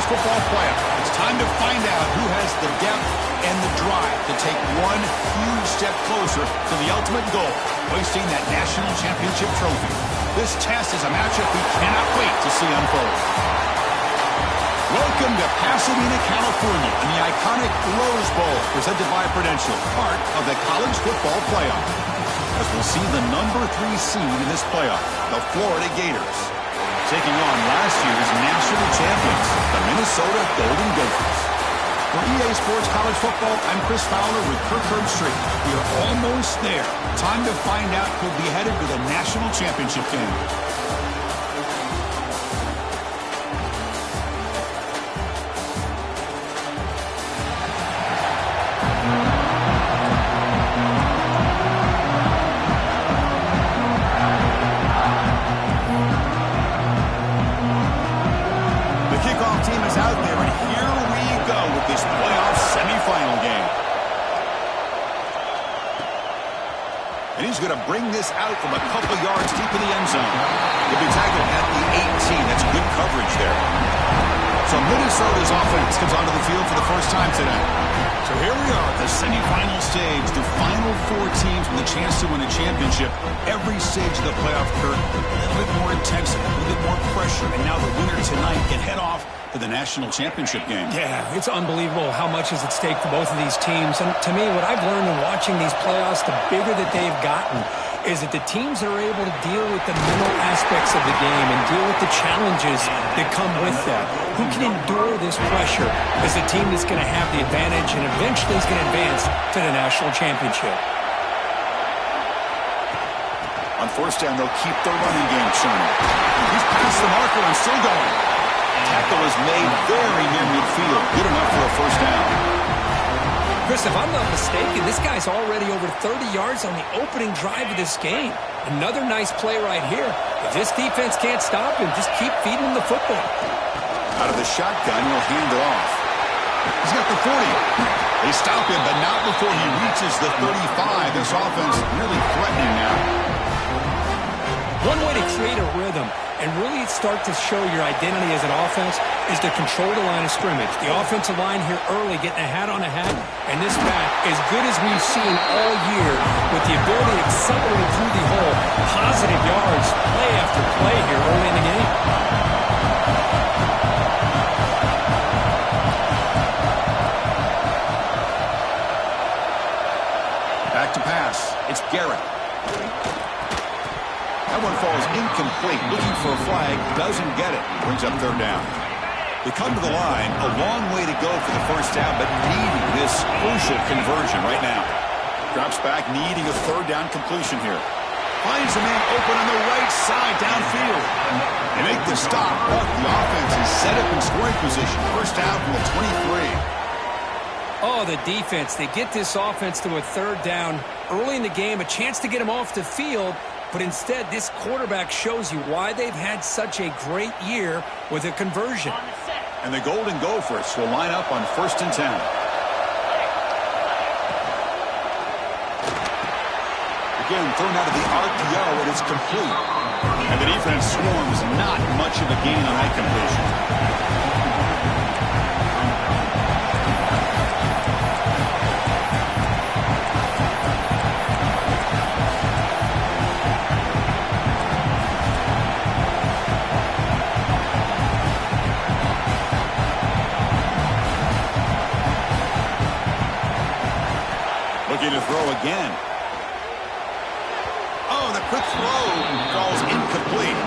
football playoff. It's time to find out who has the depth and the drive to take one huge step closer to the ultimate goal, hoisting that national championship trophy. This test is a matchup we cannot wait to see unfold. Welcome to Pasadena, California, in the iconic Rose Bowl, presented by Prudential, part of the college football playoff. As we'll see the number 3 seed in this playoff, the Florida Gators, taking on last year's national champions, the Minnesota Golden Gophers. For EA Sports College Football, I'm Chris Fowler with Kirk Herbstreit. We are almost there. Time to find out who'll be headed to the national championship game. Going to bring this out from a couple yards deep in the end zone. He'll be tackled at the 18. That's good coverage there. So Minnesota's offense comes onto the field for the first time today. So here we are at the semifinal stage. The final 4 teams with a chance to win a championship. Every stage of the playoff, Kurt, a little bit more intensity, a little bit more pressure. And now the winner tonight can head off to the national championship game. Yeah, it's unbelievable how much is at stake for both of these teams. And to me, what I've learned in watching these playoffs, the bigger that they've gotten, is that the teams that are able to deal with the mental aspects of the game and deal with the challenges that come with that. Who can endure this pressure is the team that's going to have the advantage and eventually is going to advance to the national championship. On first down, they'll keep the running game churning. He's past the marker and still going. Tackle is made very near midfield. Good enough for a first down. Chris, if I'm not mistaken, this guy's already over 30 yards on the opening drive of this game. Another nice play right here. If this defense can't stop him, just keep feeding him the football. Out of the shotgun, he'll hand it off. He's got the 40. They stop him, but not before he reaches the 35. This offense really threatening now. One way to create a rhythm and really start to show your identity as an offense is to control the line of scrimmage. The offensive line here early getting a hat on a hat, and this back, as good as we've seen all year, with the ability to accelerate through the hole, positive yards, play after play here early in the game. Back to pass. It's Garrett. That one falls incomplete. Looking for a flag. Doesn't get it. Brings up third down. They come to the line. A long way to go for the first down, but needing this crucial conversion right now. Drops back, needing a third down completion here. Finds a man open on the right side downfield. They make the stop, but the offense is set up in scoring position. First down from the 23. Oh, the defense. They get this offense to a third down early in the game, a chance to get him off the field. But instead, this quarterback shows you why they've had such a great year with a conversion. And the Golden Gophers will line up on 1st and 10. Again, thrown out of the RPO, and it's complete. And the defense swarms, not much of a gain on that completion. Looking to throw again. Oh, the quick throw falls incomplete.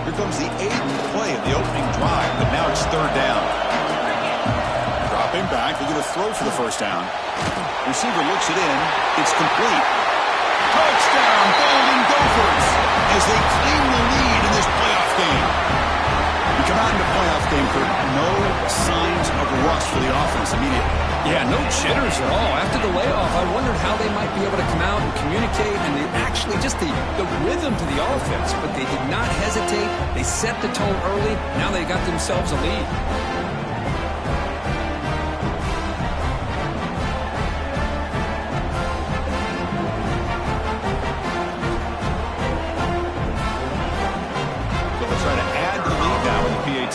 Here comes the 8th play of the opening drive, but now it's third down. Dropping back, they're going to throw for the first down. Receiver looks it in. It's complete. Touchdown, Golden Gophers, as they claim the lead in this playoff game. We come out into playoff game, Kurt. No signs of rust for the offense immediately. Yeah, no jitters at all. After the layoff, I wondered how they might be able to come out and communicate and actually just the rhythm to the offense. But they did not hesitate. They set the tone early. Now they got themselves a lead.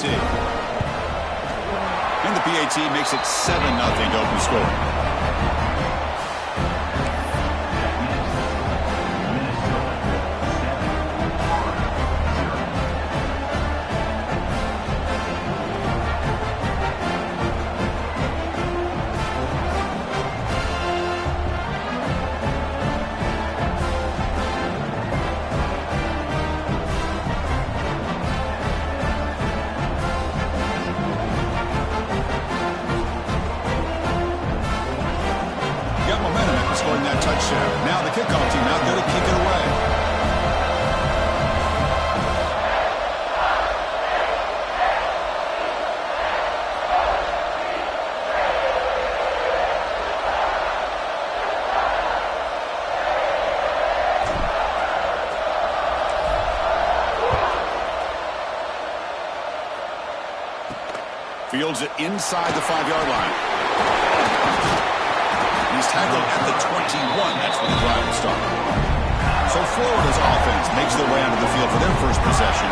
PAT. And the PAT makes it 7-0 to open score. Now the kickoff team out there to kick it away. Fields it inside the 5-yard line. He's tackled at the 21. That's where the drive will start. So Florida's offense makes their way onto the field for their first possession.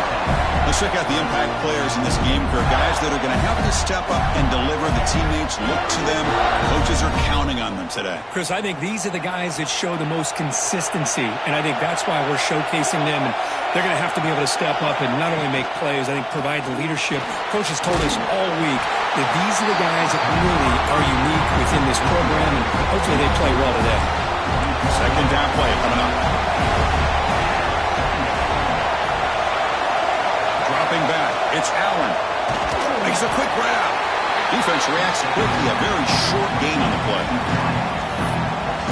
Let's check out the impact players in this game. For guys that are going to have to step up and deliver. The teammates look to them. Coaches are counting on them today. Chris, I think these are the guys that show the most consistency, and I think that's why we're showcasing them. And they're going to have to be able to step up and not only make plays, I think provide the leadership. Coaches told us all week that these are the guys that really are unique within this program, and hopefully they play well today. Second down play coming up. Dropping back, it's Allen. Makes a quick grab. Defense reacts quickly, a very short gain on the play.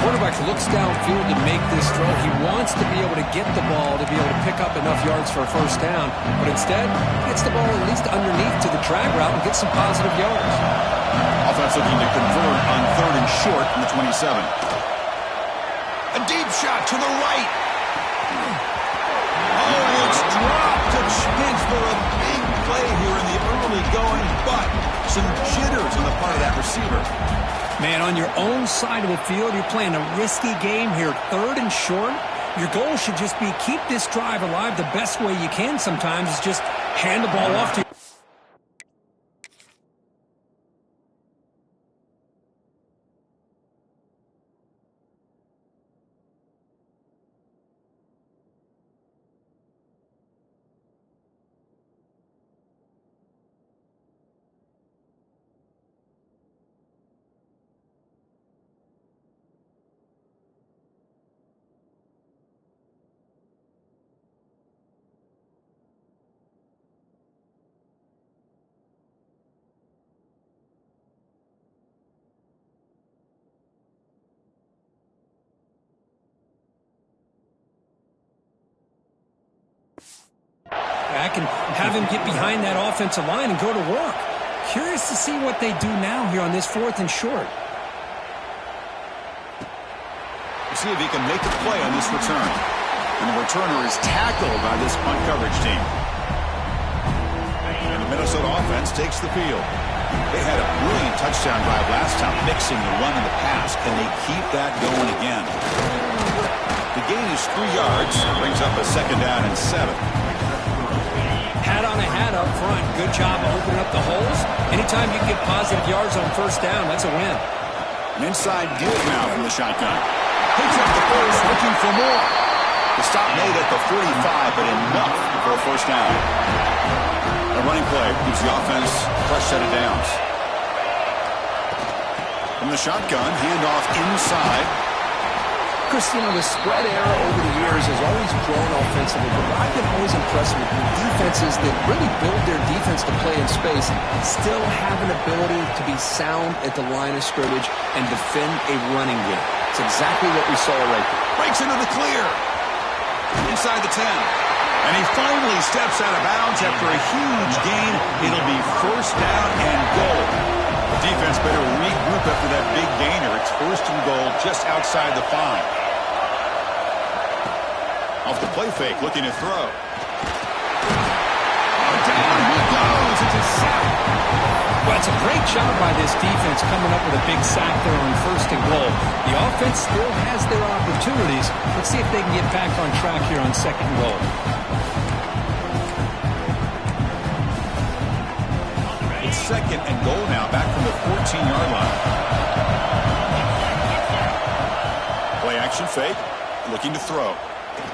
Quarterback looks downfield to make this throw. He wants to be able to get the ball to be able to pick up enough yards for a first down, but instead he gets the ball at least underneath to the drag route and gets some positive yards. Offense looking to convert on 3rd and short from the 27. A deep shot to the right. Oh, it's dropped. A chance for a big play here in the early going, but some jitters on the part of that receiver. Man, on your own side of the field, you're playing a risky game here. 3rd and short. Your goal should just be keep this drive alive the best way you can sometimes is just hand the ball off to you. Back and have him get behind that offensive line and go to work. Curious to see what they do now here on this 4th and short. We'll see if he can make a play on this return. And the returner is tackled by this punt coverage team. And the Minnesota offense takes the field. They had a brilliant touchdown drive last time, mixing the run and the pass. Can they keep that going again? The gain is 3 yards. Brings up a 2nd down and 7. Hat on a hat up front. Good job of opening up the holes. Anytime you get positive yards on 1st down, that's a win. An inside give now from the shotgun. Picks up the first, looking for more. The stop made at the 45, but enough for a 1st down. A running play gives the offense a fresh set of downs. From the shotgun, handoff inside. Chris, you know, the spread era over the years has always grown offensively, but I've been always impressed with the defenses that really build their defense to play in space, still have an ability to be sound at the line of scrimmage and defend a running game. It's exactly what we saw right there. Breaks into the clear. Inside the 10. And he finally steps out of bounds after a huge gain. It'll be 1st down and goal. The defense better regroup after that big gainer. It's 1st and goal just outside the 5. Off the play fake, looking to throw. Down he goes. It's a sack. Well, it's a great job by this defense coming up with a big sack there on 1st and goal. The offense still has their opportunities. Let's see if they can get back on track here on 2nd and goal. second and goal now, back from the 14-yard line. Play action fake, looking to throw.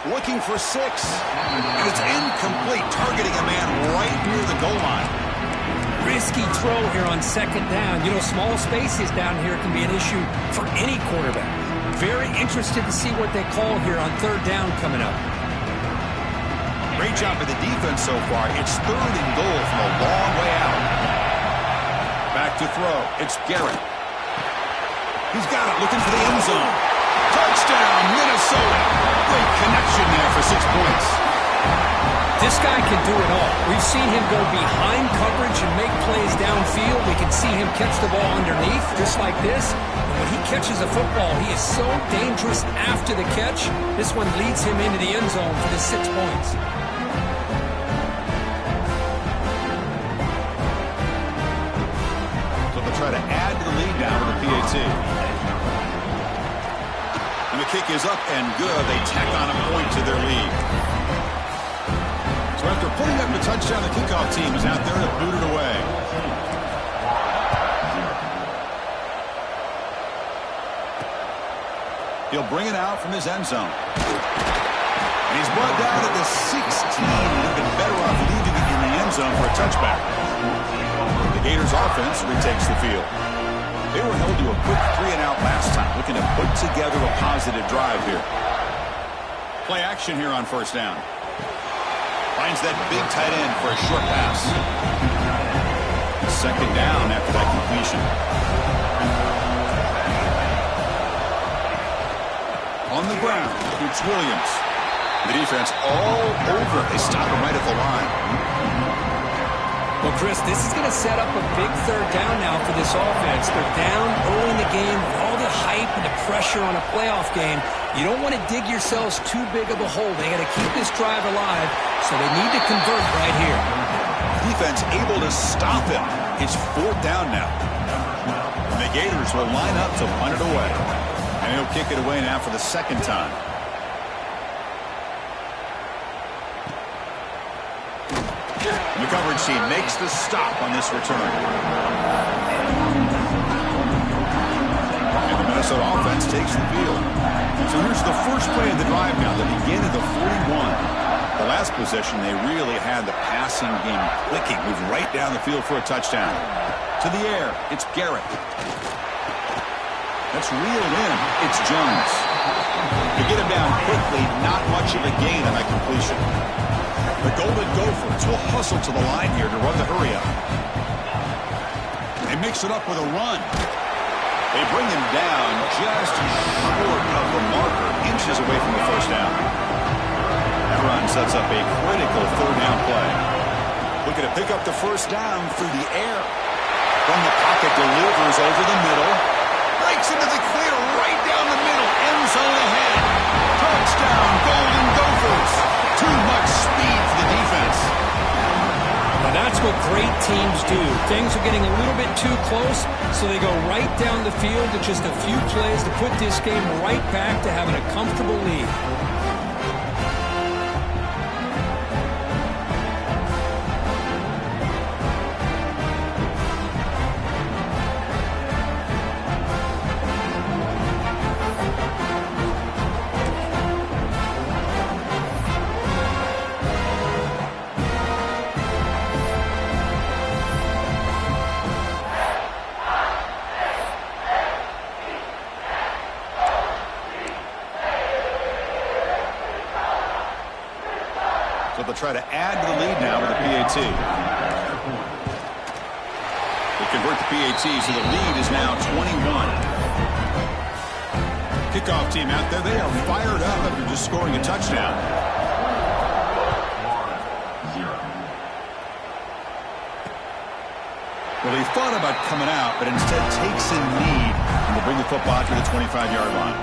Looking for 6. And it's incomplete, targeting a man right near the goal line. Risky throw here on second down. You know, small spaces down here can be an issue for any quarterback. Very interested to see what they call here on third down coming up. Great job by the defense so far. It's third and goal from a long way out. Back to throw. It's Garrett. He's got it, looking for the end zone. Touchdown, Minnesota. Great connection there for 6 points. This guy can do it all. We've seen him go behind coverage and make plays downfield. We can see him catch the ball underneath, just like this. And when he catches a football, he is so dangerous after the catch. This one leads him into the end zone for the 6 points. So they'll try to add to the lead now with the PAT. And the kick is up and good. They tack on a point to their lead. So after putting up the touchdown, the kickoff team is out there to boot it away. He'll bring it out from his end zone. And he's brought down at the 16. Would have been better off leaving it in the end zone for a touchback. The Gators offense retakes the field. They were held to a quick 3-and-out last time, looking to put together a positive drive here. Play action here on first down. Finds that big tight end for a short pass. Second down after that completion. On the ground, it's Williams. The defense all over. They stop him right at the line. Well, Chris, this is going to set up a big third down now for this offense. They're down early in the game with all the hype and the pressure on a playoff game. You don't want to dig yourselves too big of a hole. They got to keep this drive alive, so they need to convert right here. Defense able to stop him. It's fourth down now. And the Gators will line up to punt it away. And he'll kick it away now for the second time. And the coverage team makes the stop on this return. And the Minnesota offense takes the field. So here's the first play of the drive now. They begin at the 41. The last possession, they really had the passing game clicking. Move right down the field for a touchdown. To the air, it's Garrett. That's reeled in. It's Jones. To get him down quickly, not much of a gain on that completion. The Golden Gophers will hustle to the line here to run the hurry-up. They mix it up with a run. They bring him down just short of the marker, inches away from the first down. That run sets up a critical third down play. Looking to pick up the first down through the air. From the pocket, delivers over the middle. Breaks into the clear, right down the middle. End zone ahead. Touchdown, Golden Gophers. Too much speed for the defense. Now that's what great teams do. Things are getting a little bit too close, so they go right down the field with just a few plays to put this game right back to having a comfortable lead. So they'll try to add to the lead now with the PAT. They convert the PAT, so the lead is now 21. Kickoff team out there, they are fired up after just scoring a touchdown. Well, he thought about coming out, but instead takes in lead and will bring the football to the 25-yard line.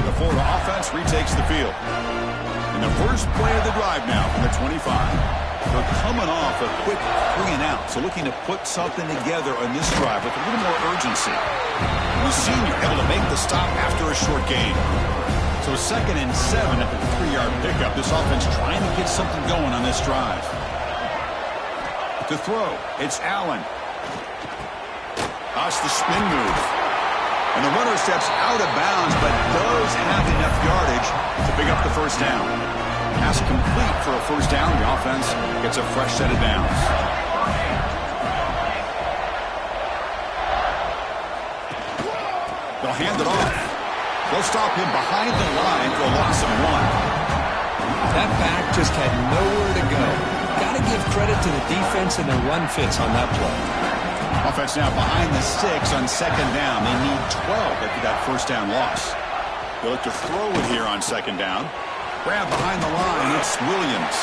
The Florida offense retakes the field. In the first play of the drive now from the 25. They're coming off a quick 3-and-out, so looking to put something together on this drive with a little more urgency. The senior able to make the stop after a short gain. So 2nd and 7 after the 3-yard pickup. This offense trying to get something going on this drive. To throw, it's Allen. Watch the spin move. And the runner steps out of bounds, but does have enough yardage to pick up the first down. Pass complete for a first down. The offense gets a fresh set of downs. They'll hand it off. They'll stop him behind the line for a loss of 1. That back just had nowhere to go. Got to give credit to the defense and their run fits on that play. Offense now behind the 6 on second down. They need 12 after that first down loss. They look to throw it here on second down. Grab behind the line. It's Williams.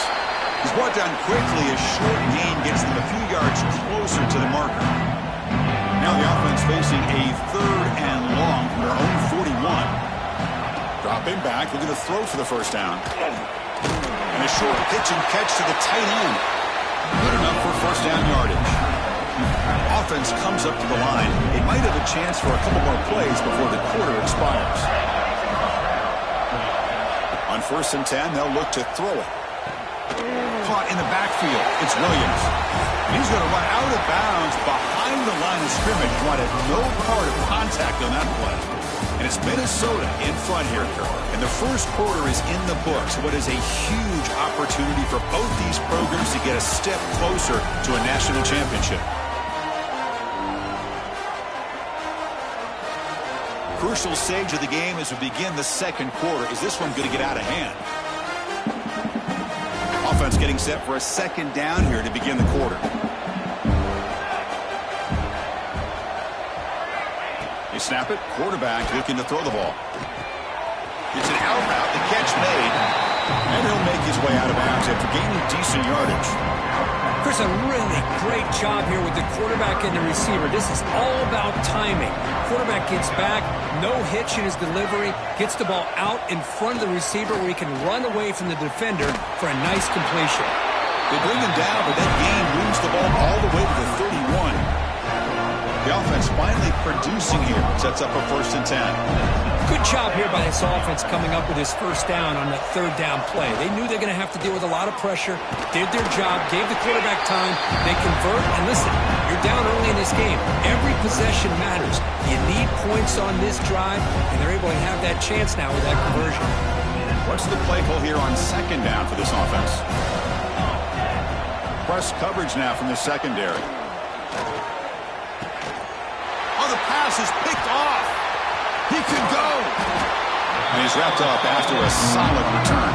He's brought down quickly. A short gain gets them a few yards closer to the marker. Now the offense facing a 3rd and long from their own 41. Dropping back, looking to throw for the first down. And a short pitch and catch to the tight end. Good enough for first down yardage. Offense comes up to the line. It might have a chance for a couple more plays before the quarter expires. On 1st and 10, they'll look to throw it. Caught in the backfield. It's Williams. And he's going to run out of bounds behind the line of scrimmage. Wanted no part of contact on that play. And it's Minnesota in front here. And the first quarter is in the books. What is a huge opportunity for both these programs to get a step closer to a national championship. Crucial stage of the game as we begin the second quarter. Is this one going to get out of hand? Offense getting set for a second down here to begin the quarter. They snap it. Quarterback looking to throw the ball. It's an out route. The catch made. And he'll make his way out of bounds after gaining decent yardage. Chris, a really great job here with the quarterback and the receiver. This is all about timing. Quarterback gets back, no hitch in his delivery, gets the ball out in front of the receiver where he can run away from the defender for a nice completion. They bring him down, but that gain moves the ball all the way to the 31. The offense finally producing here. Sets up a 1st and 10. Good job here by this offense coming up with his first down on that 3rd down play. They knew they're going to have to deal with a lot of pressure, did their job, gave the quarterback time, they convert, and listen, you're down early in this game. Every possession matters. You need points on this drive, and they're able to have that chance now with that conversion. What's the play call here on second down for this offense? Press coverage now from the secondary. Oh, the pass is picked off. He can go. And he's wrapped up after a solid return.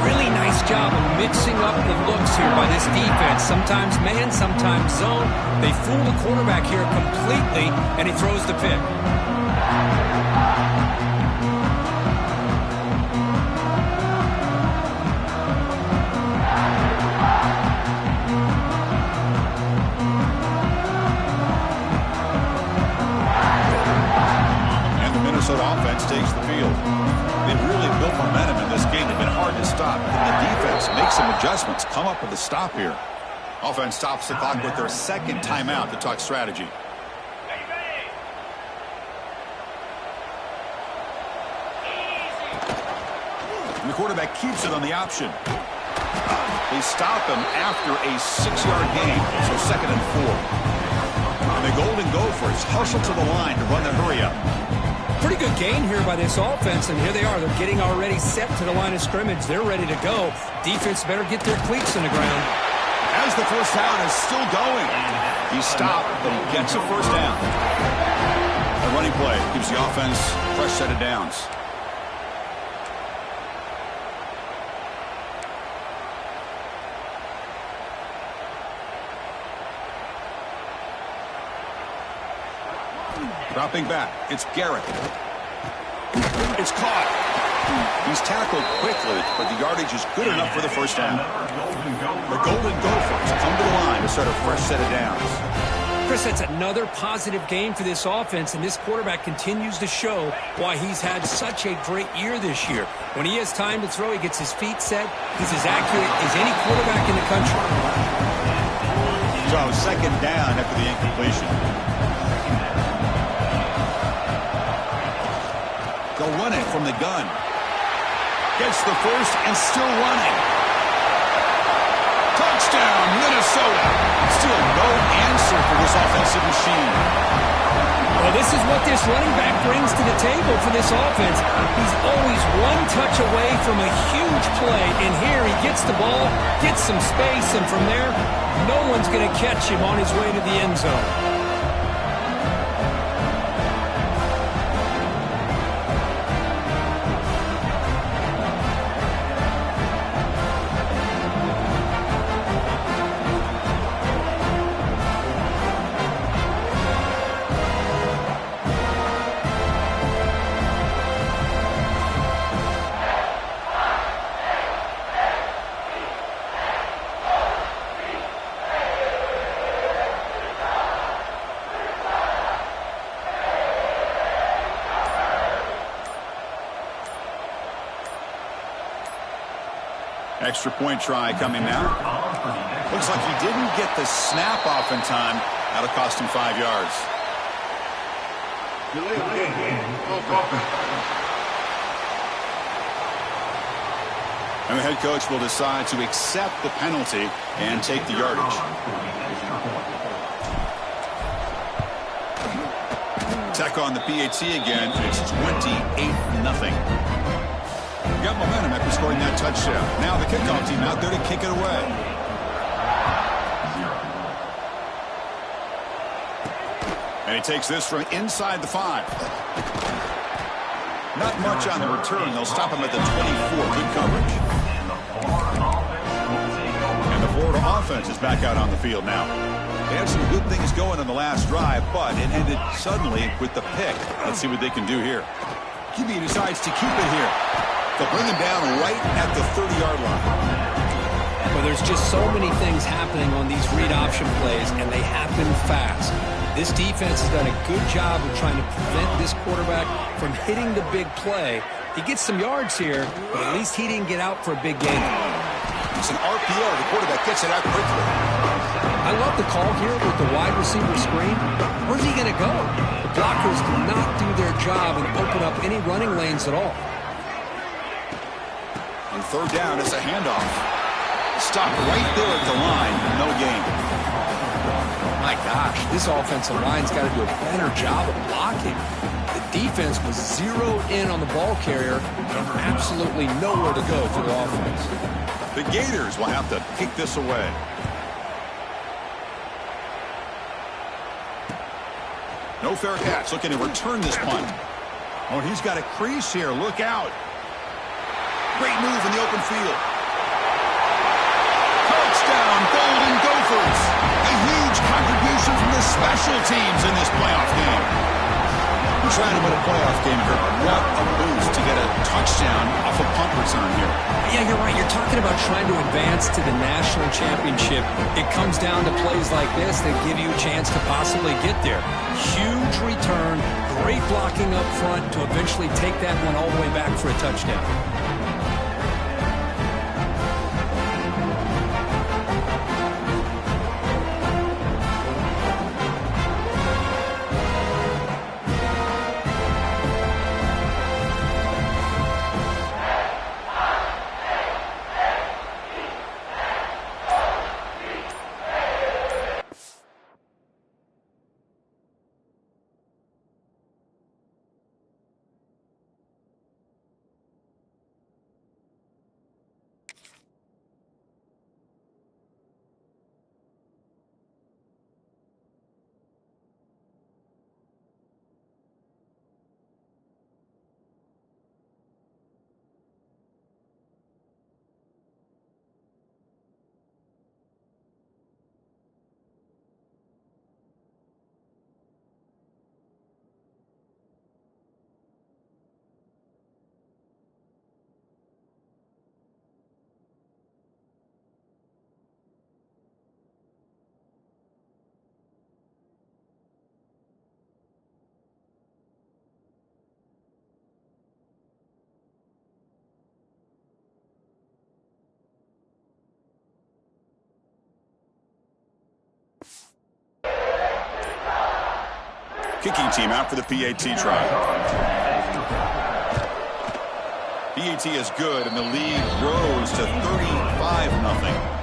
Really nice job of mixing up the looks here by this defense. Sometimes man, sometimes zone. They fool the quarterback here completely, and he throws the pick. Minnesota offense takes the field. They've really built momentum in this game. They've been hard to stop. And the defense makes some adjustments, come up with a stop here. Offense stops the clock with their 2nd timeout to talk strategy. And the quarterback keeps it on the option. They stop him after a 6-yard gain, so 2nd and 4. And the Golden Gophers hustle to the line to run the hurry-up. Pretty good gain here by this offense, and here they are. They're getting already set to the line of scrimmage. They're ready to go. Defense better get their cleats in the ground. As the first down is still going. He stopped, but he gets a first down. A running play gives the offense a fresh set of downs. Dropping back, it's Garrett. It's caught. He's tackled quickly, but the yardage is good enough for the first down. The Golden Gophers come to the line to start a fresh set of downs. Chris, that's another positive game for this offense, and this quarterback continues to show why he's had such a great year this year. When he has time to throw, he gets his feet set. He's as accurate as any quarterback in the country. So, 2nd down after the incompletion. They'll run it from the gun. Gets the first and still running. Touchdown, Minnesota. Still no answer answer for this offensive machine. Well, this is what this running back brings to the table for this offense. He's always one touch away from a huge play. And here he gets the ball, gets some space, and from there, no one's going to catch him on his way to the end zone. Extra point try coming now. Looks like he didn't get the snap off in time. That'll cost him 5 yards. And the head coach will decide to accept the penalty and take the yardage. Tech on the PAT again, and it's 28-0. Got momentum after scoring that touchdown. Now the kickoff team out there to kick it away. And he takes this from inside the 5. Not much on the return. They'll stop him at the 24. Good coverage. And the Florida offense is back out on the field now. They had some good things going on the last drive, but it ended suddenly with the pick. Let's see what they can do here. QB decides to keep it here. They'll bring him down right at the 30-yard line. Well, there's just so many things happening on these read option plays, and they happen fast. This defense has done a good job of trying to prevent this quarterback from hitting the big play. He gets some yards here, but at least he didn't get out for a big gain. It's an RPO. The quarterback gets it out quickly. I love the call here with the wide receiver screen. Where's he going to go? The blockers do not do their job and open up any running lanes at all. And third down, it's a handoff. Stopped right there at the line. No gain. My gosh, this offensive line's got to do a better job of blocking. The defense was zeroed in on the ball carrier and absolutely nowhere to go for the offense. The Gators will have to kick this away. No fair catch. Looking to return this punt. Oh, he's got a crease here. Look out. Great move in the open field. Touchdown, Golden Gophers. A huge contribution from the special teams in this playoff game. We're trying to win a playoff game here. What a boost to get a touchdown off a punt return here. Yeah, you're right. You're talking about trying to advance to the national championship. It comes down to plays like this that give you a chance to possibly get there. Huge return, great blocking up front to eventually take that one all the way back for a touchdown. Kicking team out for the PAT try. PAT is good, and the lead grows to 35-0.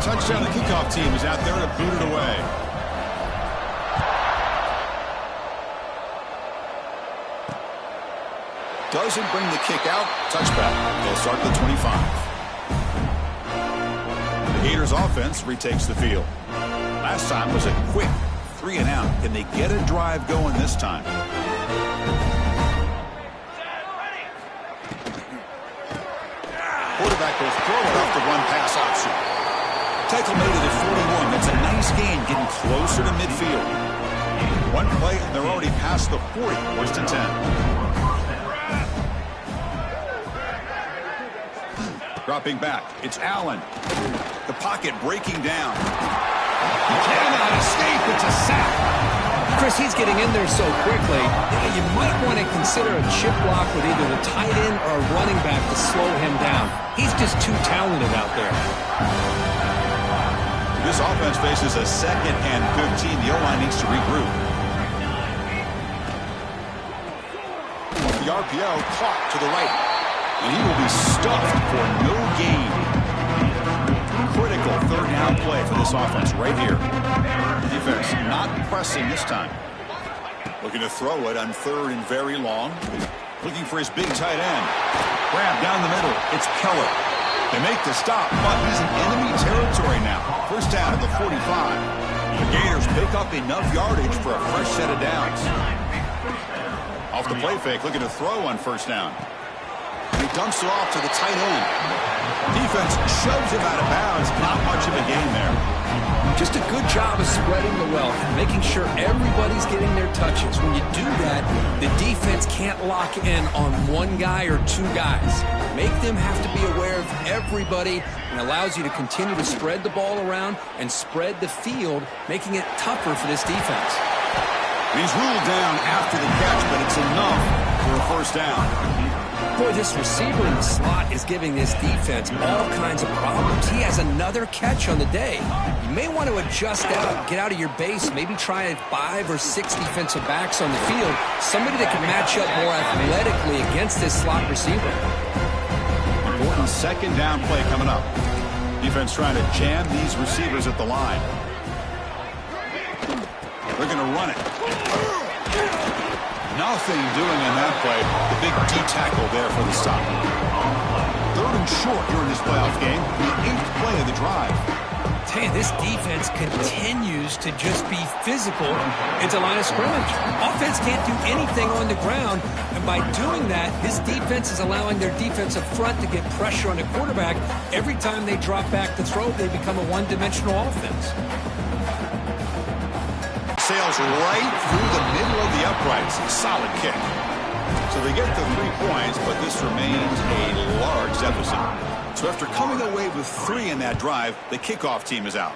touchdown. The kickoff team is out there to boot it away. Doesn't bring the kick out. Touchback. They'll start at the 25. The Gators offense retakes the field. Last time was a quick 3 and out. Can they get a drive going this time? Quarterback will throw it off the run-pass option. Tackle made it at 41. That's a nice gain, getting closer to midfield. One play, and they're already past the 40. First and 10. Dropping back. It's Allen. The pocket breaking down. He cannot escape. It's a sack. Chris, he's getting in there so quickly, you might want to consider a chip block with either the tight end or a running back to slow him down. He's just too talented out there. This offense faces a 2nd and 15. The O-line needs to regroup. The RPO caught to the right. And he will be stuffed for no gain. Critical 3rd down play for this offense right here. Defense not pressing this time. Looking to throw it on 3rd and very long. Looking for his big tight end. Grab down the middle. It's Keller. They make the stop, but he's in enemy territory now. First down at the 45. The Gators pick up enough yardage for a fresh set of downs. Off the play fake, looking to throw on 1st down. He dumps it off to the tight end. Defense shoves him out of bounds. Not much of a gain there. Just a good job of spreading the wealth, making sure everybody's getting their touches. When you do that, the defense can't lock in on one guy or 2 guys. Make them have to be aware of everybody, and allows you to continue to spread the ball around and spread the field, making it tougher for this defense. He's ruled down after the catch, but it's enough for a first down. Boy, this receiver in the slot is giving this defense all kinds of problems. He has another catch on the day. You may want to adjust out, get out of your base, maybe try 5 or 6 defensive backs on the field, somebody that can match up more athletically against this slot receiver. Important 2nd down play coming up. Defense trying to jam these receivers at the line. They're going to run it. Nothing doing in that play. The big D-tackle there for the stop. 3rd and short here in this playoff game. The 8th play of the drive. Tell you, this defense continues to just be physical into line of scrimmage. Offense can't do anything on the ground, and by doing that, this defense is allowing their defensive front to get pressure on the quarterback. Every time they drop back to throw, they become a one-dimensional offense. Sails right through the middle of the uprights. Solid kick. So they get the 3 points, but this remains a large deficit. So after coming away with 3 in that drive, the kickoff team is out.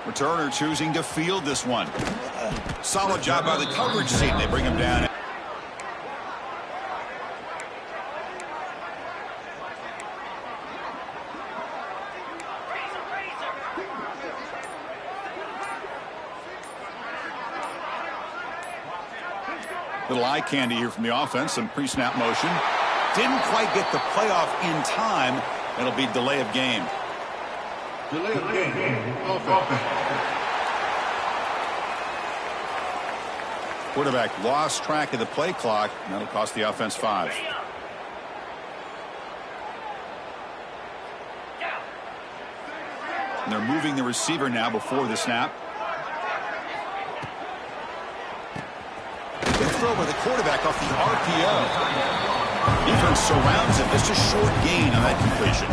Returner choosing to field this one. Solid job by the coverage team. They bring him down. Little eye candy here from the offense. Some pre-snap motion. Didn't quite get the playoff in time. It'll be delay of game. Delay of game. Offense. Quarterback lost track of the play clock. That'll cost the offense 5. And they're moving the receiver now before the snap. Good throw by the quarterback off the RPO. Defense surrounds him. Just a short gain on that completion.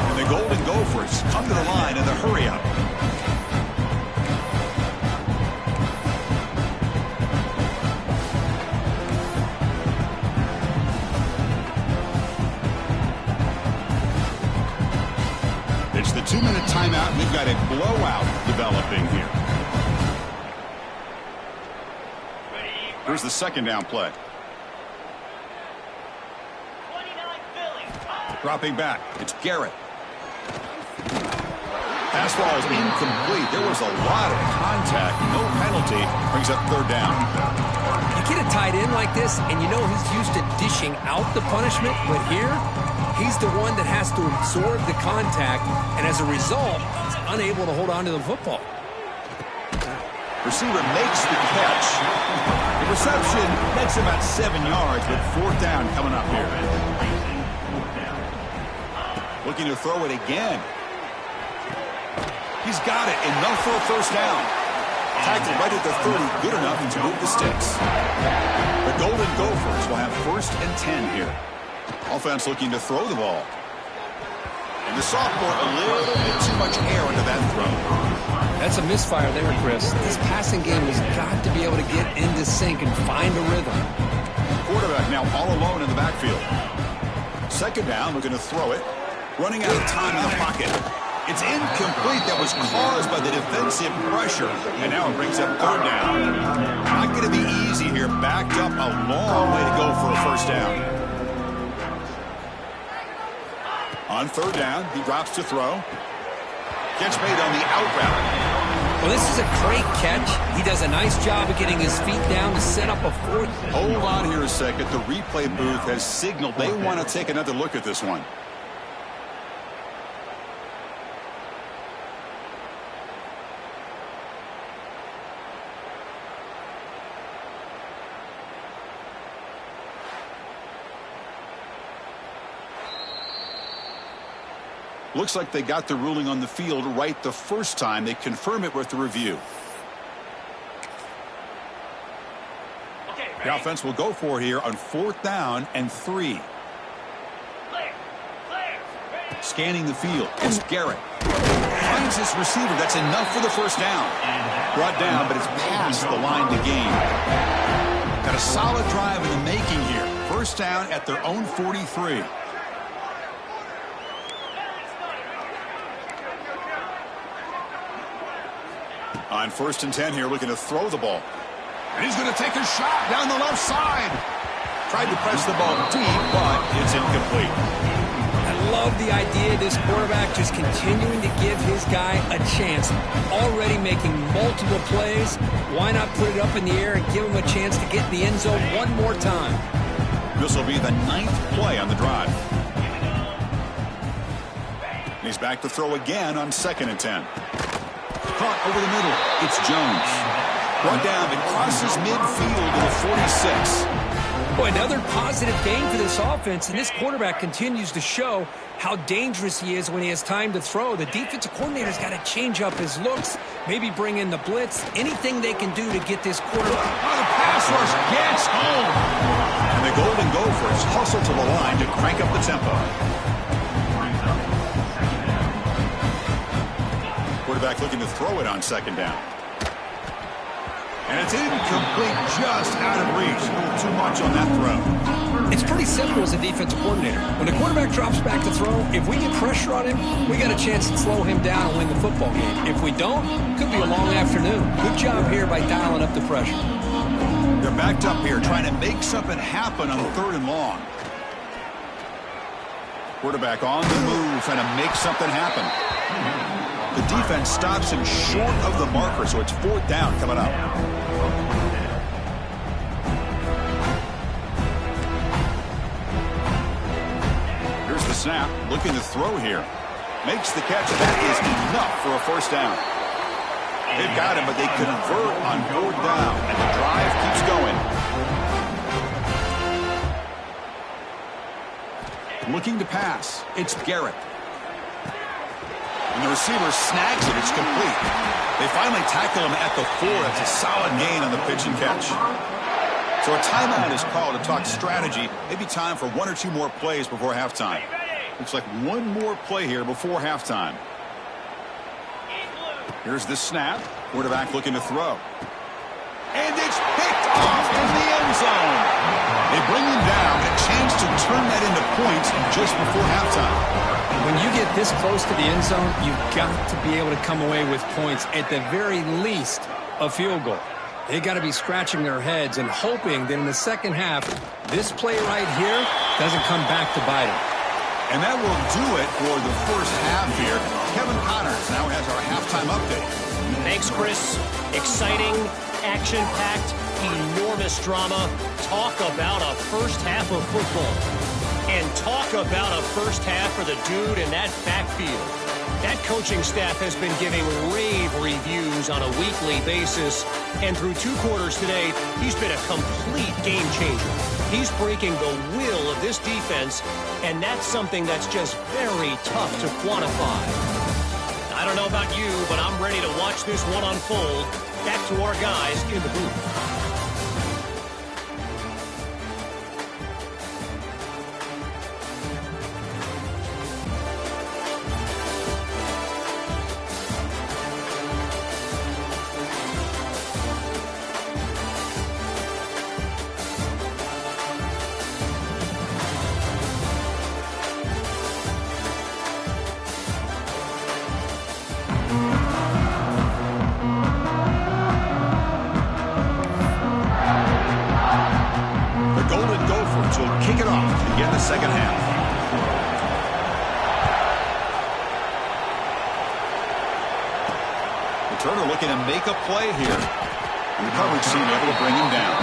And the Golden Gophers come to the line in the hurry-up. It's the 2-minute timeout, and we've got a blowout developing here. Here's the 2nd down play. Dropping back. It's Garrett. Pass ball is incomplete. There was a lot of contact. No penalty. Brings up 3rd down. You get a tight end like this, and you know he's used to dishing out the punishment, but here, he's the one that has to absorb the contact, and as a result, he's unable to hold on to the football. Receiver makes the catch. The reception makes about 7 yards, but 4th down coming up here. Looking to throw it again. He's got it. Enough for a 1st down. Tackled right at the 30. Good enough to move the sticks. The Golden Gophers will have 1st and 10 here. Offense looking to throw the ball. And the sophomore a little bit too much air into that throw. That's a misfire there, Chris. This passing game has got to be able to get into sync and find a rhythm. Quarterback now all alone in the backfield. 2nd down, looking to throw it. Running out of time in the pocket. It's incomplete. That was caused by the defensive pressure. And now it brings up 3rd down. Not going to be easy here. Backed up a long way to go for a 1st down. On 3rd down, he drops to throw. Catch made on the out route. Well, this is a great catch. He does a nice job of getting his feet down to set up a 4th. Hold on here a second. The replay booth has signaled they want to take another look at this one. Looks like they got the ruling on the field right the first time. They confirm it with the review. The offense will go for here on 4th down and 3. Scanning the field. It's Garrett. Finds his receiver. That's enough for the 1st down. Brought down, but it's past the line to gain. Got a solid drive in the making here. 1st down at their own 43. On 1st and 10 here, looking to throw the ball. And he's going to take a shot down the left side. Tried to press the ball deep, but it's incomplete. I love the idea of this quarterback just continuing to give his guy a chance. Already making multiple plays. Why not put it up in the air and give him a chance to get in the end zone one more time? This will be the 9th play on the drive. He's back to throw again on 2nd and 10. Caught over the middle. It's Jones. Brought down and crosses midfield to the 46. Boy, another positive gain for this offense, and this quarterback continues to show how dangerous he is when he has time to throw. The defensive coordinator's got to change up his looks, maybe bring in the blitz, anything they can do to get this quarterback. Oh, the pass rush gets home. And the Golden Gophers hustle to the line to crank up the tempo. Quarterback looking to throw it on 2nd down. And it's incomplete, just out of reach. A little too much on that throw. It's pretty simple as a defensive coordinator. When the quarterback drops back to throw, if we get pressure on him, we got a chance to slow him down and win the football game. If we don't, it could be a long afternoon. Good job here by dialing up the pressure. They're backed up here, trying to make something happen on 3rd and long. Quarterback on the move, trying to make something happen. The defense stops him short of the marker, so it's 4th down coming up. Here's the snap, looking to throw here. Makes the catch, and that is enough for a 1st down. They've got him, but they convert on 4th down, and the drive keeps going. Looking to pass, it's Garrett. And the receiver snags it. It's complete. They finally tackle him at the 4. That's a solid gain on the pitch and catch. So a timeout is called to talk strategy. Maybe time for 1 or 2 more plays before halftime. Looks like 1 more play here before halftime. Here's the snap. Quarterback looking to throw. And it's picked off in the end zone. They bring him down. A chance to turn that into points just before halftime. When you get this close to the end zone, you've got to be able to come away with points, at the very least, a field goal. They got to be scratching their heads and hoping that in the second half, this play right here doesn't come back to bite them. And that will do it for the first half here. Kevin Connors now has our halftime update. Thanks, Chris. Exciting action-packed, enormous drama. Talk about a first half of football. And talk about a first half for the dude in that backfield. That coaching staff has been giving rave reviews on a weekly basis. And through 2 quarters today, he's been a complete game changer. He's breaking the will of this defense, and that's something that's just very tough to quantify. I don't know about you, but I'm ready to watch this one unfold. Back to our guys in the booth. Kick it off to begin the second half. Returner looking to make a play here. And the coverage team able to bring him down.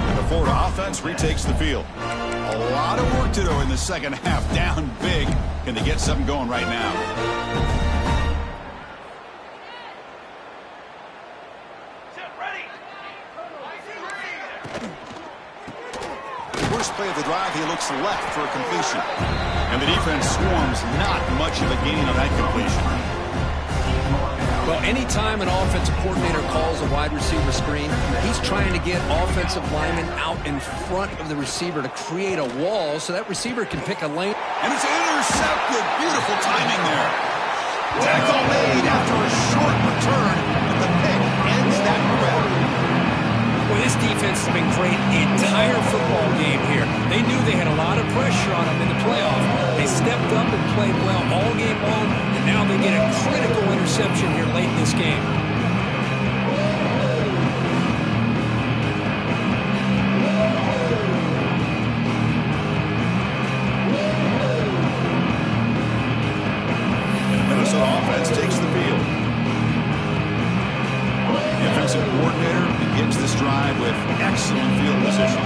And the Florida offense retakes the field. A lot of work to do in the second half. Down big. Can they get something going right now? Play of the drive, he looks left for a completion. And the defense swarms not much of a gain on that completion. Well, anytime an offensive coordinator calls a wide receiver screen, he's trying to get offensive linemen out in front of the receiver to create a wall so that receiver can pick a lane. And it's intercepted. Beautiful timing there. Tackle made after a short return, but the pick ends that grab. Well, this defense has been great the entire football game here. They knew they had a lot of pressure on them in the playoff. They stepped up and played well all game long, and now they get a critical interception here late in this game. And the Minnesota offense takes the field. The offensive coordinator begins this drive with excellent field position.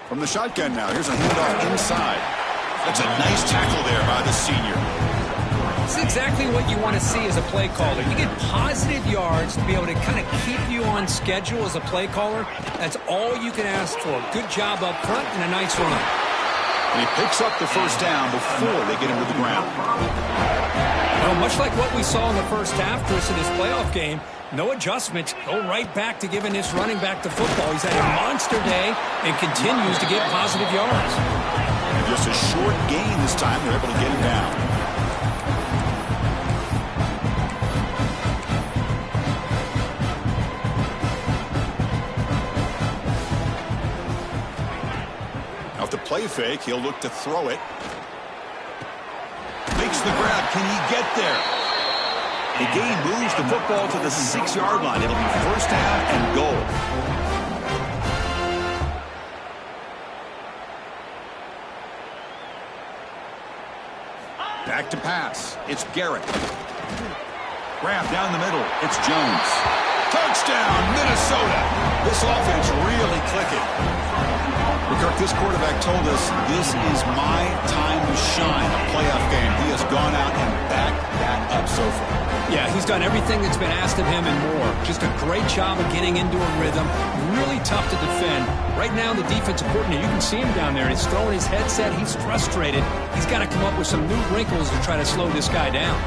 From the shotgun now, here's a handoff inside. That's a nice tackle there by the senior. It's exactly what you want to see as a play caller. You get positive yards to be able to kind of keep you on schedule as a play caller. That's all you can ask for. Good job up front and a nice run. And he picks up the first down before they get him to the ground. Well, much like what we saw in the first half, Chris, in this playoff game, no adjustments. Go right back to giving this running back the football. He's had a monster day and continues to get positive yards. And just a short gain this time. They're able to get him down. Now, with the play fake, he'll look to throw it. Makes the grab. Can he get there? The game moves the football to the 6-yard line. It'll be first down and goal. Back to pass. It's Garrett. Grab down the middle. It's Jones. Touchdown, Minnesota. This offense really clicking. Kirk, this quarterback told us this is my time to shine, a playoff game. He has gone out and backed that up so far. Yeah, he's done everything that's been asked of him and more. Just a great job of getting into a rhythm. Really tough to defend. Right now, the defensive coordinator, you can see him down there. He's throwing his headset. He's frustrated. He's got to come up with some new wrinkles to try to slow this guy down.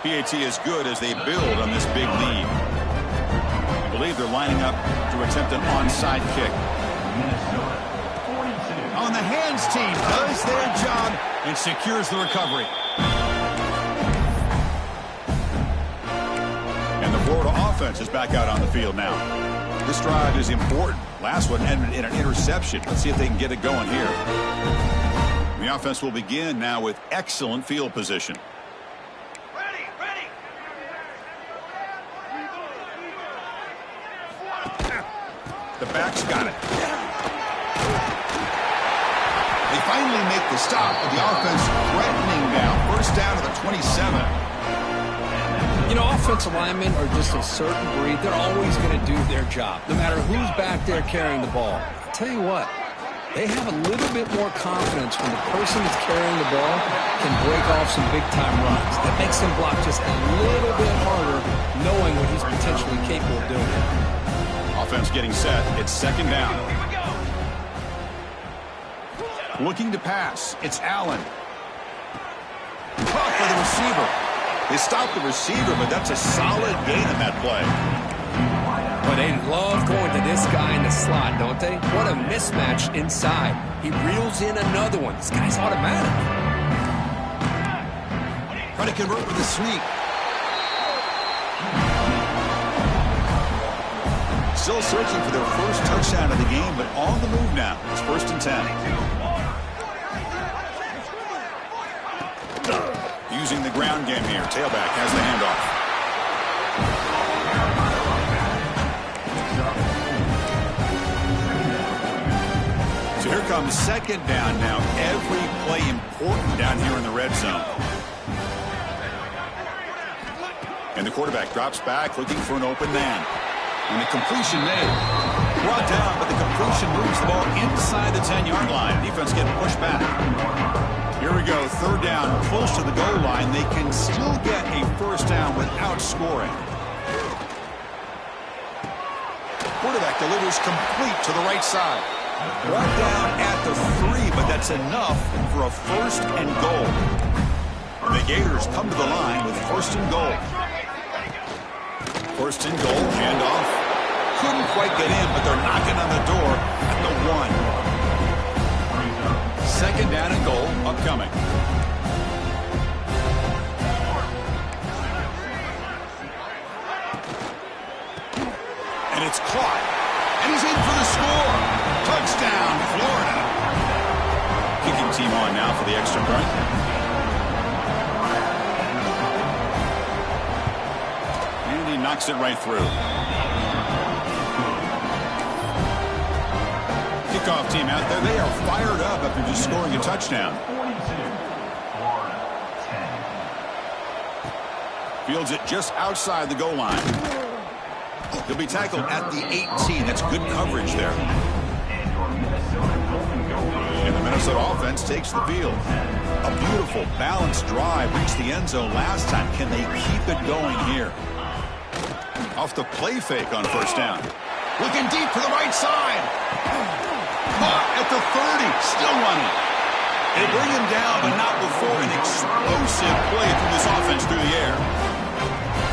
PAT is good as they build on this big lead. I believe they're lining up to attempt an onside kick. On the hands team does their job and secures the recovery. And the Florida offense is back out on the field now. This drive is important. Last one ended in an interception. Let's see if they can get it going here. The offense will begin now with excellent field position. The back's got it. They finally make the stop, but the offense threatening now. First down to the 27. You know, offensive linemen are just a certain breed. They're always going to do their job, no matter who's back there carrying the ball. I'll tell you what, they have a little bit more confidence when the person that's carrying the ball can break off some big-time runs. That makes them block just a little bit harder, knowing what he's potentially capable of doing. Offense getting set. It's second down. Looking to pass. It's Allen. Caught by the receiver. They stopped the receiver, but that's a solid gain in that play. But they love going to this guy in the slot, don't they? What a mismatch inside. He reels in another one. This guy's automatic. Trying to convert with a sneak. Still searching for their first touchdown of the game, but on the move now. It's 1st and 10. Using the ground game here. Tailback has the handoff. So here comes second down now. Every play important down here in the red zone. And the quarterback drops back looking for an open man. And the completion made. Brought down, but the completion moves the ball inside the 10-yard line. Defense getting pushed back. Here we go, third down, close to the goal line. They can still get a first down without scoring. Quarterback delivers complete to the right side. Brought down at the 3, but that's enough for a first and goal. And the Gators come to the line with first and goal. First and goal, handoff. Couldn't quite get in, but they're knocking on the door at the 1. Second down and goal upcoming. And it's caught. And he's in for the score. Touchdown, Florida. Kicking team on now for the extra point. And he knocks it right through. Kickoff team out there. They are fired up after just scoring a touchdown. Fields it just outside the goal line. He'll be tackled at the 18. That's good coverage there. And the Minnesota offense takes the field. A beautiful, balanced drive. Reached the end zone last time. Can they keep it going here? Off the play fake on first down. Looking deep to the right side. Caught at the 30. Still running. They bring him down, but not before an explosive play from this offense through the air.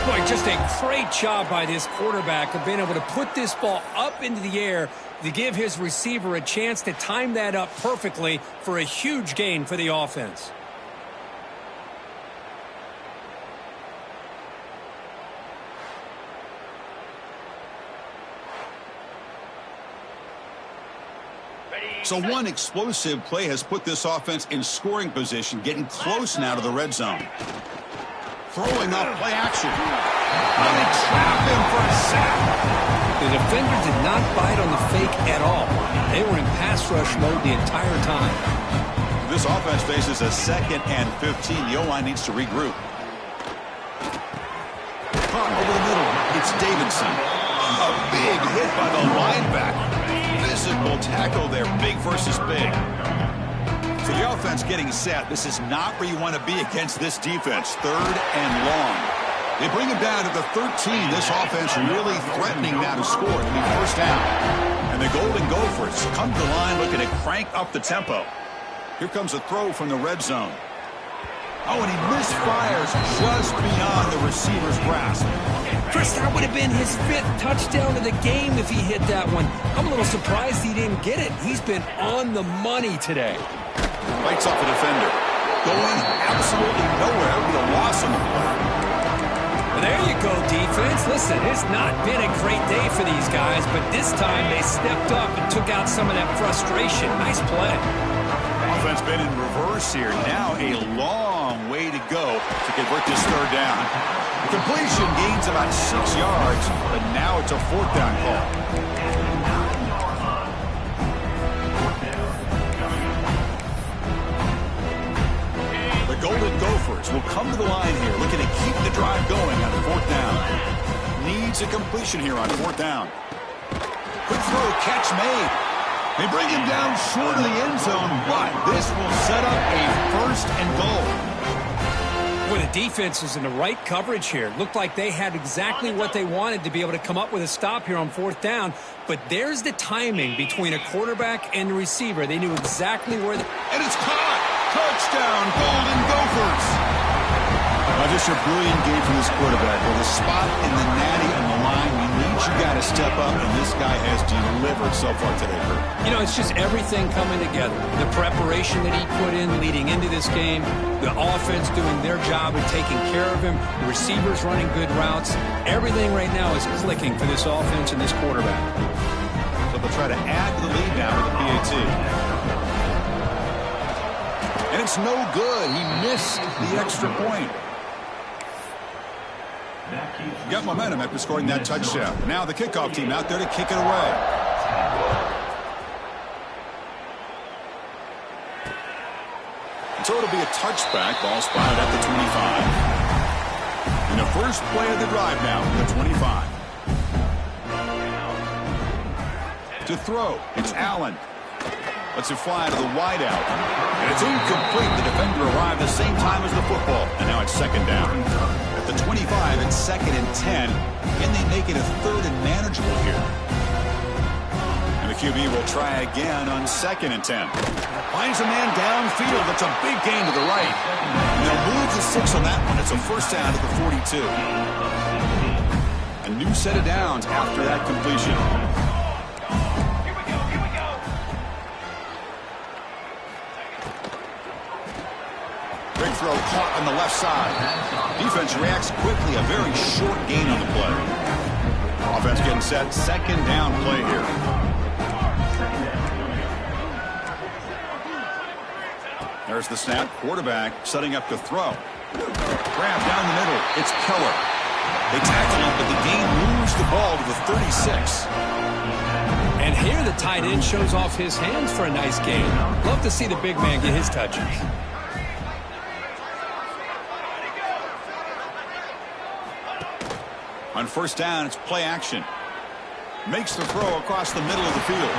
Boy, just a great job by this quarterback of being able to put this ball up into the air to give his receiver a chance to time that up perfectly for a huge gain for the offense. So one explosive play has put this offense in scoring position, getting close now to the red zone. Throwing up play action. And they trap him for a sack. The defender did not bite on the fake at all. They were in pass rush mode the entire time. This offense faces a 2nd and 15. The O-line needs to regroup. Over the middle, it's Davidson. A big hit by the linebacker. Physical tackle there, big versus big. So the offense getting set. This is not where you want to be against this defense. 3rd and long. They bring him down to the 13. This offense really threatening now to score. To be first down. And the Golden Gophers come to the line looking to crank up the tempo. Here comes a throw from the red zone. Oh, and he misfires just beyond the receiver's grasp. Chris, that would have been his 5th touchdown of the game if he hit that one. I'm a little surprised he didn't get it. He's been on the money today. Fights off the defender. Going absolutely nowhere. It'll be a loss on the play. And there you go, defense. Listen, it's not been a great day for these guys, but this time they stepped up and took out some of that frustration. Nice play. Offense been in reverse here. Now a long way to go to convert this third down. Completion gains about 6 yards, but now it's a fourth down call. The Golden Gophers will come to the line here, looking to keep the drive going on fourth down. Needs a completion here on fourth down. Quick throw, catch made. They bring him down short of the end zone, but this will set up a first and goal. Well, the defense is in the right coverage here. Looked like they had exactly what they wanted to be able to come up with a stop here on fourth down. But there's the timing between a quarterback and the receiver. They knew exactly where and it's caught! Touchdown, Golden Gophers! Just a brilliant game from this quarterback. With a spot in the natty on the line, we need you guys to step up, and this guy has delivered so far today, Kurt. You know, it's just everything coming together. The preparation that he put in leading into this game, the offense doing their job of taking care of him, the receivers running good routes. Everything right now is clicking for this offense and this quarterback. So they'll try to add to the lead now with the PAT. And it's no good. He missed the extra point. Got momentum after scoring that touchdown. Now the kickoff team out there to kick it away. So it'll be a touchback. Ball spotted at the 25. And the first play of the drive now, the 25. To throw, it's Allen. Lets it fly to the wideout. And it's incomplete. The defender arrived the same time as the football. And now it's second down. At the 25, it's second and 10. Can they make it a third and manageable here? And the QB will try again on second and 10. Finds a man downfield. That's a big gain to the right. And they'll move the 6 on that one. It's a first down at the 42. A new set of downs after that completion. Big throw caught on the left side. Defense reacts quickly. A very short gain on the play. Offense getting set. Second down play here. There's the snap. Quarterback setting up to throw. Grab down the middle. It's Keller. They tackle him, but the gain moves the ball to the 36. And here the tight end shows off his hands for a nice gain. Love to see the big man get his touches. On first down, it's play action. Makes the throw across the middle of the field.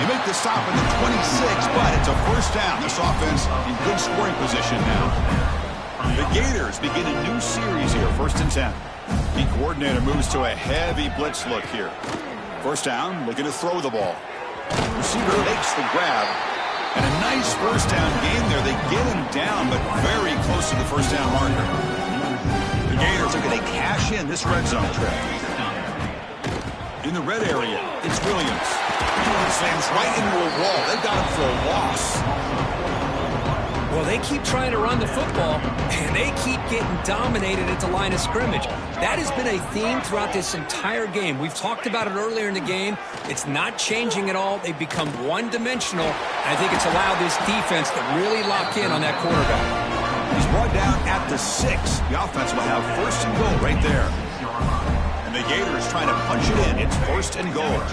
He makes the stop at the 26, but it's a first down. This offense in good scoring position now. The Gators begin a new series here, first and 10. The coordinator moves to a heavy blitz look here. First down, looking to throw the ball. Receiver makes the grab. And a nice first down game there. They get him down, but very close to the first down marker. The Gators are going to cash in this red zone trip. In the red area, it's Williams. Slams right into a wall. They've got him for a loss. Well, they keep trying to run the football, and they keep getting dominated at the line of scrimmage. That has been a theme throughout this entire game. We've talked about it earlier in the game. It's not changing at all. They've become one-dimensional. I think it's allowed this defense to really lock in on that quarterback. He's brought down at the 6. The offense will have first and goal right there. And the Gators trying to punch it in. It's first and goal.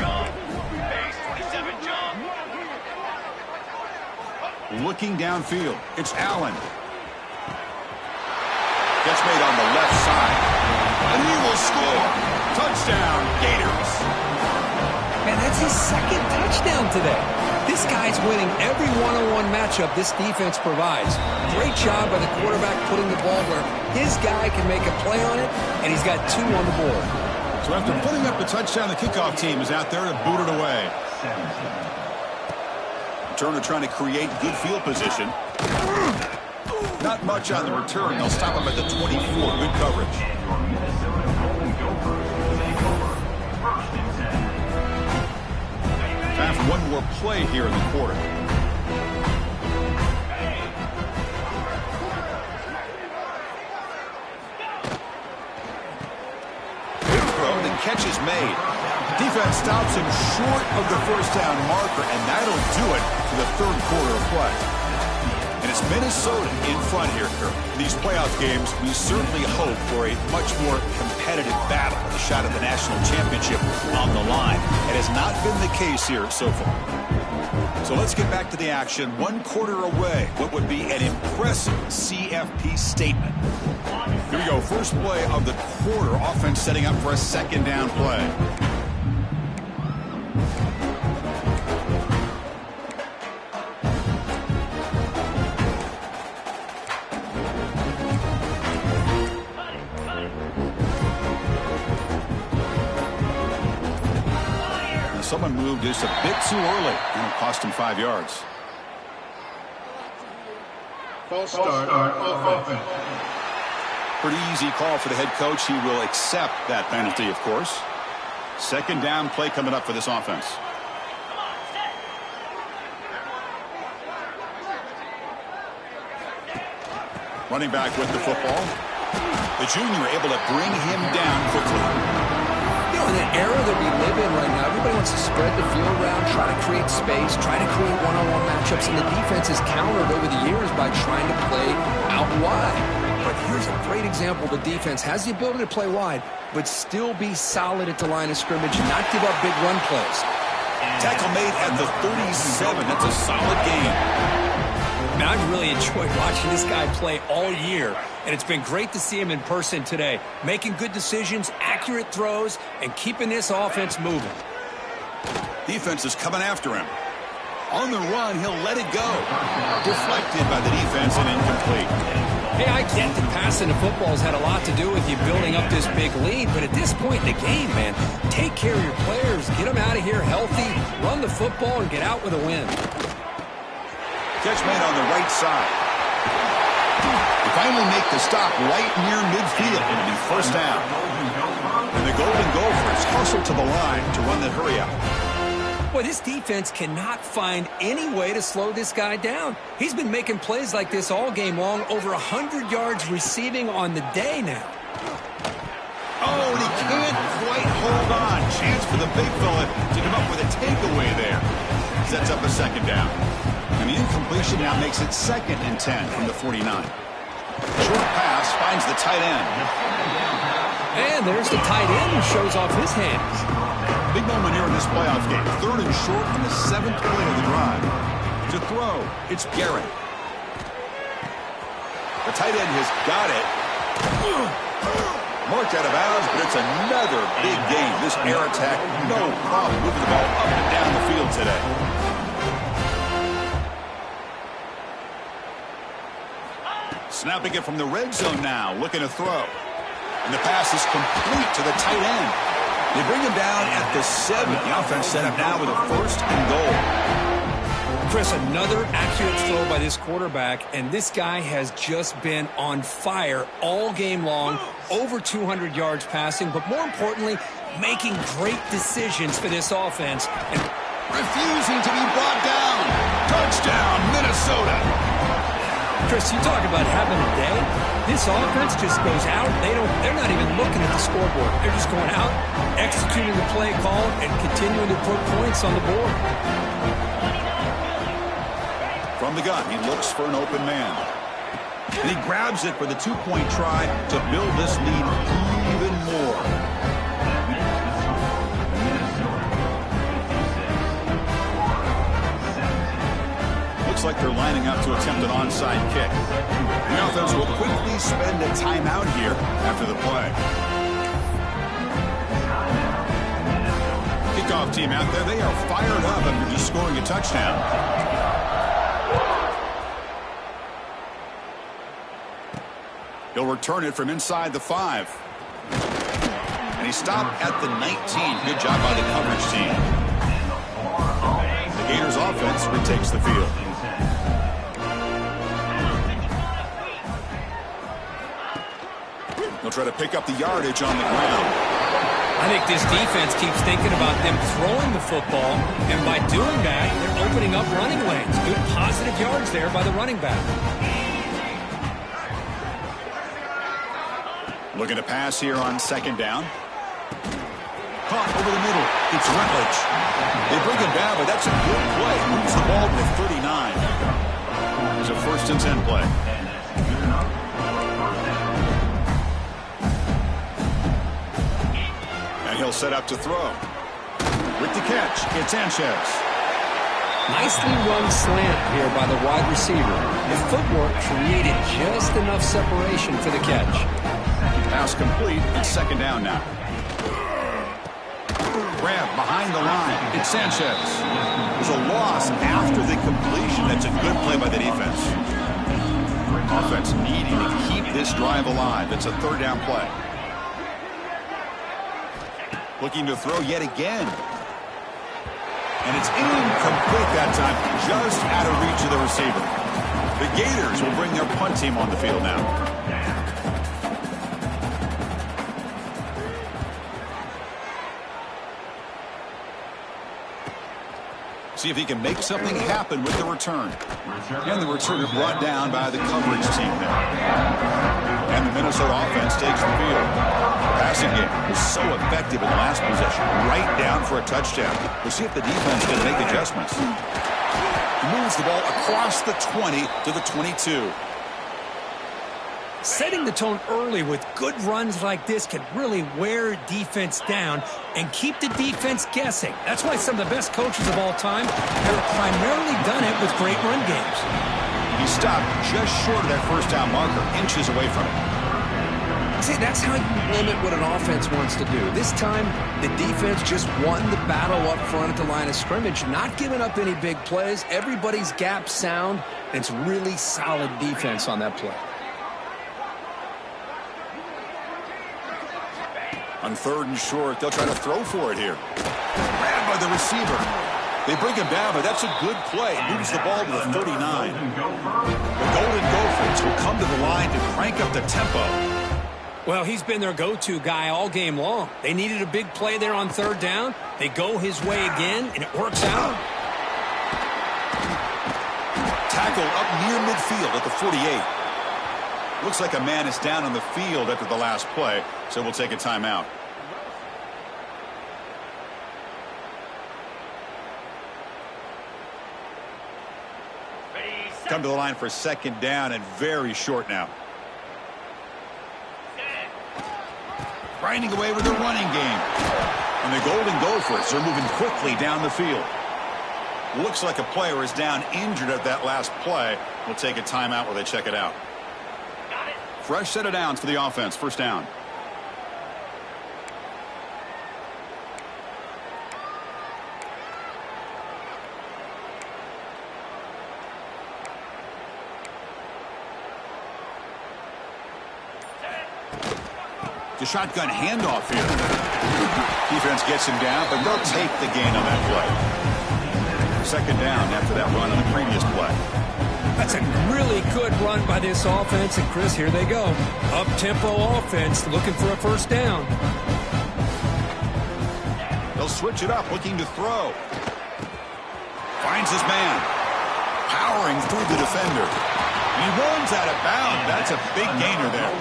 Looking downfield, it's Allen. Gets made on the left side. And he will score. Touchdown, Gators. Man, that's his second touchdown today. This guy's winning every one-on-one matchup this defense provides. Great job by the quarterback putting the ball where his guy can make a play on it, and he's got 2 on the board. So after putting up the touchdown, the kickoff team is out there to boot it away. Turner trying to create good field position. Not much on the return. They'll stop him at the 24. Good coverage. Time for one more play here in the quarter. catch is made. Defense stops him short of the first down marker, and that'll do it for the third quarter of play. And it's Minnesota in front here, Kirk. In these playoff games, we certainly hope for a much more competitive battle, a shot at the national championship on the line. It has not been the case here so far. So let's get back to the action. 1 quarter away. What would be an impressive CFP statement? Here we go. First play of the quarter. Offense setting up for a second down play. Someone moved just a bit too early, and it cost him 5 yards. False start on offense. Pretty easy call for the head coach. He will accept that penalty, of course. Second down play coming up for this offense. Running back with the football. The junior able to bring him down quickly. In the era that we live in right now, everybody wants to spread the field around, try to create space, try to create one-on-one matchups, and the defense has countered over the years by trying to play out wide. But here's a great example. The defense has the ability to play wide, but still be solid at the line of scrimmage and not give up big run plays. Tackle made at the 37. That's a solid game. Man, I've really enjoyed watching this guy play all year, and it's been great to see him in person today, making good decisions, accurate throws, and keeping this offense moving. Defense is coming after him. On the run, he'll let it go. Deflected by the defense and incomplete. Hey, I get that passing the football has had a lot to do with you building up this big lead, but at this point in the game, man, take care of your players, get them out of here healthy, run the football, and get out with a win. Catch made on the right side. They finally make the stop right near midfield. It'll be first down. And the Golden Gophers hustle to the line to run the hurry out. Boy, this defense cannot find any way to slow this guy down. He's been making plays like this all game long, over 100 yards receiving on the day now. Oh, and he can't quite hold on. Chance for the big fella to come up with a takeaway there. Sets up a second down. And the incompletion now makes it 2nd and 10 from the 49. Short pass finds the tight end. And there's the tight end who shows off his hands. Big moment here in this playoff game. 3rd and short on the 7th play of the drive. To throw, it's Garrett. The tight end has got it. Marked out of bounds, but it's another big game. This air attack, no problem moving the ball up and down the field today. Snapping it from the red zone now, looking to throw. And the pass is complete to the tight end. They bring him down at the 7. The offense set up now with a 1st and goal. Chris, another accurate throw by this quarterback, and this guy has just been on fire all game long, over 200 yards passing, but more importantly, making great decisions for this offense. And refusing to be brought down. Touchdown, Minnesota. Chris, you talk about having a day. This offense just goes out. They're not even looking at the scoreboard. They're just going out, executing the play call, and continuing to put points on the board. From the gun, he looks for an open man. And he grabs it for the 2-point try to build this lead even more. Looks like they're lining up to attempt an onside kick. The offense will quickly spend a timeout here after the play. Kickoff team out there, they are fired up after just scoring a touchdown. He'll return it from inside the 5. And he stopped at the 19. Good job by the coverage team. The Gators offense retakes the field. They'll try to pick up the yardage on the ground. I think this defense keeps thinking about them throwing the football, and by doing that, they're opening up running lanes. Good positive yards there by the running back. Looking to pass here on 2nd down. Caught over the middle. It's Rutledge. They bring him down, but that's a good play. Moves the ball to the 39. It's a 1st and 10 play. And he'll set up to throw. With the catch, it's Sanchez. Nicely run slant here by the wide receiver. The footwork created just enough separation for the catch. Pass complete. It's 2nd down now. Grab behind the line. It's Sanchez. There's a loss after the completion. That's a good play by the defense. Offense needing to keep this drive alive. It's a 3rd down play. Looking to throw yet again. And it's incomplete that time. Just out of reach of the receiver. The Gators will bring their punt team on the field now. See if he can make something happen with the return. And the returner brought down by the coverage team there. And the Minnesota offense takes the field. The passing game was so effective in the last possession. Right down for a touchdown. We'll see if the defense can make adjustments. He moves the ball across the 20 to the 22. Setting the tone early with good runs like this can really wear defense down and keep the defense guessing. That's why some of the best coaches of all time have primarily done it with great run games. He stopped just short of that 1st down marker, inches away from it. See, that's how you limit what an offense wants to do. This time, the defense just won the battle up front at the line of scrimmage, not giving up any big plays. Everybody's gap sound, and it's really solid defense on that play. On 3rd and short, they'll try to throw for it here. Grabbed by the receiver. They bring him down, but that's a good play. Moves the ball to the 39. The Golden Gophers will come to the line to crank up the tempo. Well, he's been their go-to guy all game long. They needed a big play there on 3rd down. They go his way again, and it works out. Tackle up near midfield at the 48. Looks like a man is down on the field after the last play, so we'll take a timeout. Come to the line for 2nd down and very short now. Grinding away with the running game. And the Golden Gophers are moving quickly down the field. Looks like a player is down injured at that last play. We'll take a timeout while they check it out. Fresh set of downs for the offense. 1st down. The shotgun handoff here. Defense gets him down, but they'll take the gain on that play. 2nd down after that run on the previous play. That's a really good run by this offense. And, Chris, here they go. Up-tempo offense looking for a 1st down. They'll switch it up, looking to throw. Finds his man. Powering through the defender. He runs out of bounds. That's a big gainer there.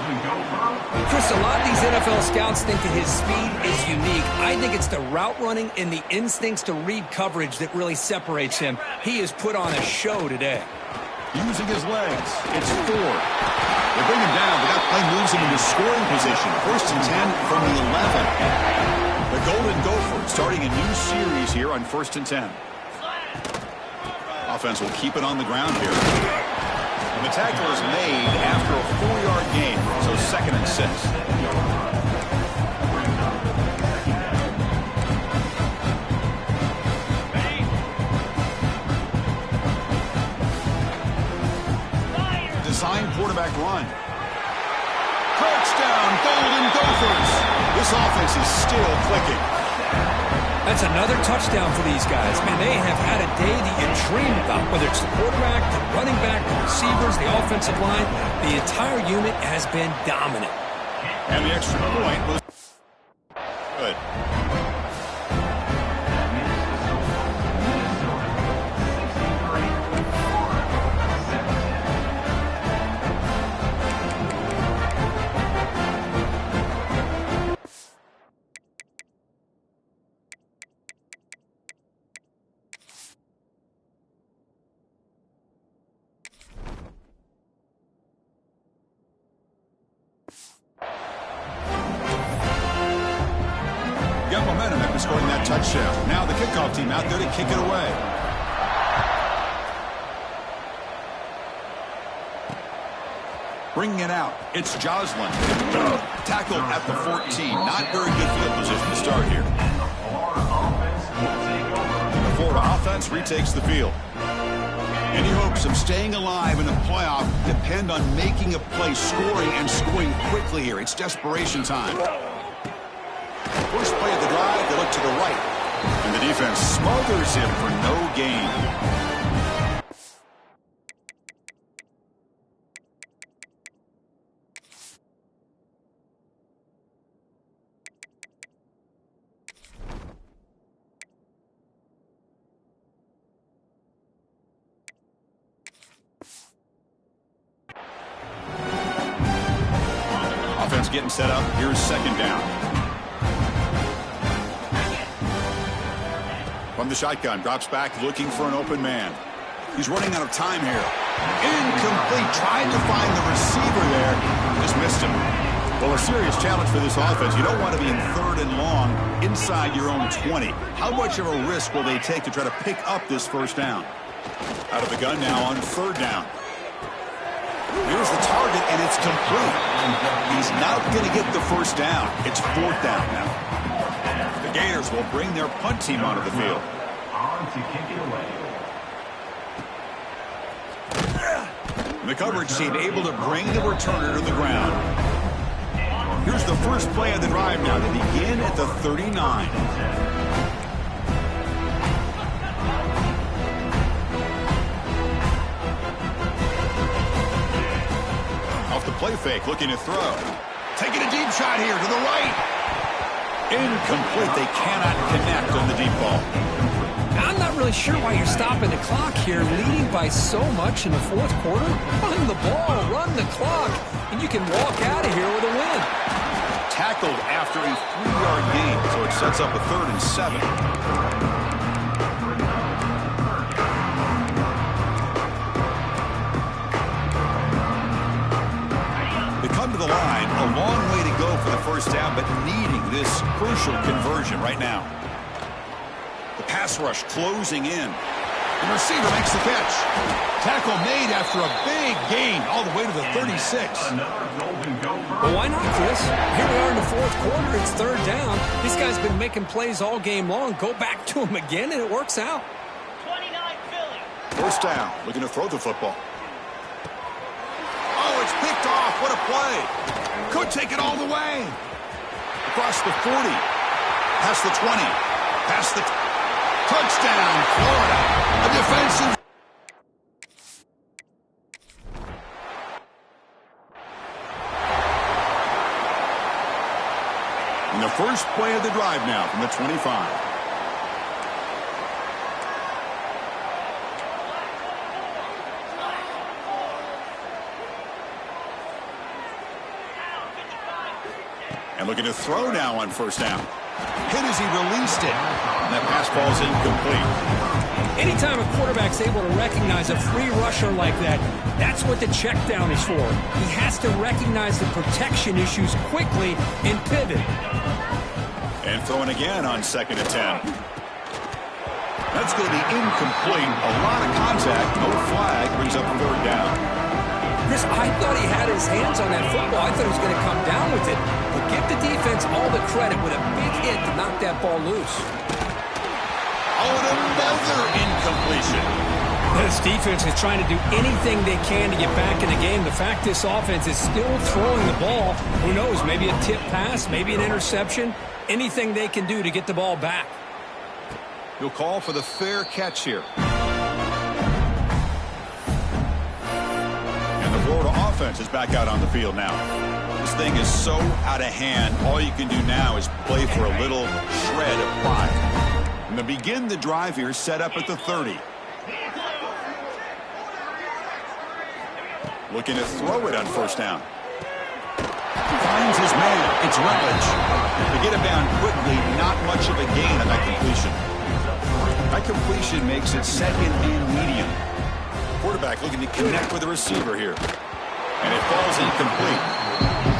Chris, a lot of these NFL scouts think that his speed is unique. I think it's the route running and the instincts to read coverage that really separates him. He has put on a show today. Using his legs. It's 4. They bring him down, but that play moves him into scoring position. 1st and 10 from the 11. The Golden Gophers starting a new series here on 1st and 10. Offense will keep it on the ground here. And the tackle is made after a 4-yard gain, so 2nd and 6. Design quarterback run. Touchdown, Golden Gophers. This offense is still clicking. That's another touchdown for these guys. Man, they have had a day that you dream about, whether it's the quarterback, the running back, the receivers, the offensive line. The entire unit has been dominant. And the extra point was good. in scoring that touchdown. Now the kickoff team out there to kick it away. Bringing it out, it's Joslin. Tackled at the 14. Not very good field position to start here. The Florida offense retakes the field. Any hopes of staying alive in the playoff depend on making a play, scoring, and scoring quickly here. It's desperation time. First play of the drive, they look to the right. And the defense smothers him for no gain. Offense getting set up. Here's second down. From the shotgun, drops back looking for an open man. He's running out of time here. Incomplete. Tried to find the receiver there. Just missed him. Well, a serious challenge for this offense. You don't want to be in 3rd and long inside your own 20. How much of a risk will they take to try to pick up this first down? Out of the gun now on 3rd down. Here's the target, and it's complete. He's not going to get the first down. It's 4th down now. The Gators will bring their punt team onto the field. The coverage team able to bring the returner to the ground. Here's the first play of the drive now. They begin at the 39. Play fake, looking to throw. Taking a deep shot here to the right. Incomplete. They cannot connect on the deep ball. I'm not really sure why you're stopping the clock here, leading by so much in the 4th quarter. Run the ball, run the clock, and you can walk out of here with a win. Tackled after a 3-yard gain, so it sets up a 3rd and 7. To the line, a long way to go for the first down, but needing this crucial conversion right now. The pass rush closing in. The receiver makes the catch. Tackle made after a big gain all the way to the 36. Well, why not, Chris? Here we are in the 4th quarter. It's 3rd down. This guy's been making plays all game long. Go back to him again, and it works out. 29 Philly. First down, looking to throw the football. It's picked off. What a play. Could take it all the way. Across the 40. Past the 20. Past the touchdown, Florida. A defensive. And the first play of the drive now from the 25. And looking to throw now on first down. Hit as he released it. And that pass falls incomplete. Anytime a quarterback's able to recognize a free rusher like that, that's what the check down is for. He has to recognize the protection issues quickly and pivot. And throwing again on 2nd and 10. That's going to be incomplete. A lot of contact. No flag. Brings up 3rd down. Chris, I thought he had his hands on that football. I thought he was going to come down with it. But give the defense all the credit with a big hit to knock that ball loose. Oh, and another incompletion. This defense is trying to do anything they can to get back in the game. The fact this offense is still throwing the ball, who knows, maybe a tip pass, maybe an interception, anything they can do to get the ball back. He'll call for the fair catch here. Florida offense is back out on the field now. This thing is so out of hand. All you can do now is play for a little shred of pride. And to begin the drive here, set up at the 30. Looking to throw it on first down. Finds his man. It's Rutledge. To get him down quickly, not much of a gain on that completion. That completion makes it 2nd and medium. Quarterback looking to connect with the receiver here. And it falls incomplete.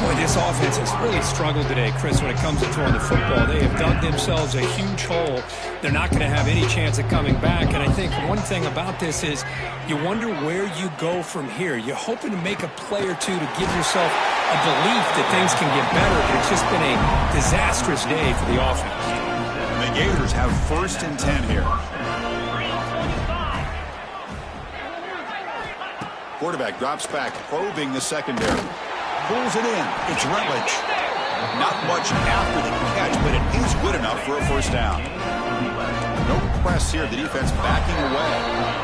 Boy, this offense has really struggled today, Chris, when it comes to throwing the football. They have dug themselves a huge hole. They're not going to have any chance of coming back. And I think one thing about this is you wonder where you go from here. You're hoping to make a play or two to give yourself a belief that things can get better, but it's just been a disastrous day for the offense. The Gators have 1st and 10 here. Quarterback drops back, probing the secondary. Pulls it in. It's Rutledge. Not much after the catch, but it is good enough for a 1st down. No press here. The defense backing away.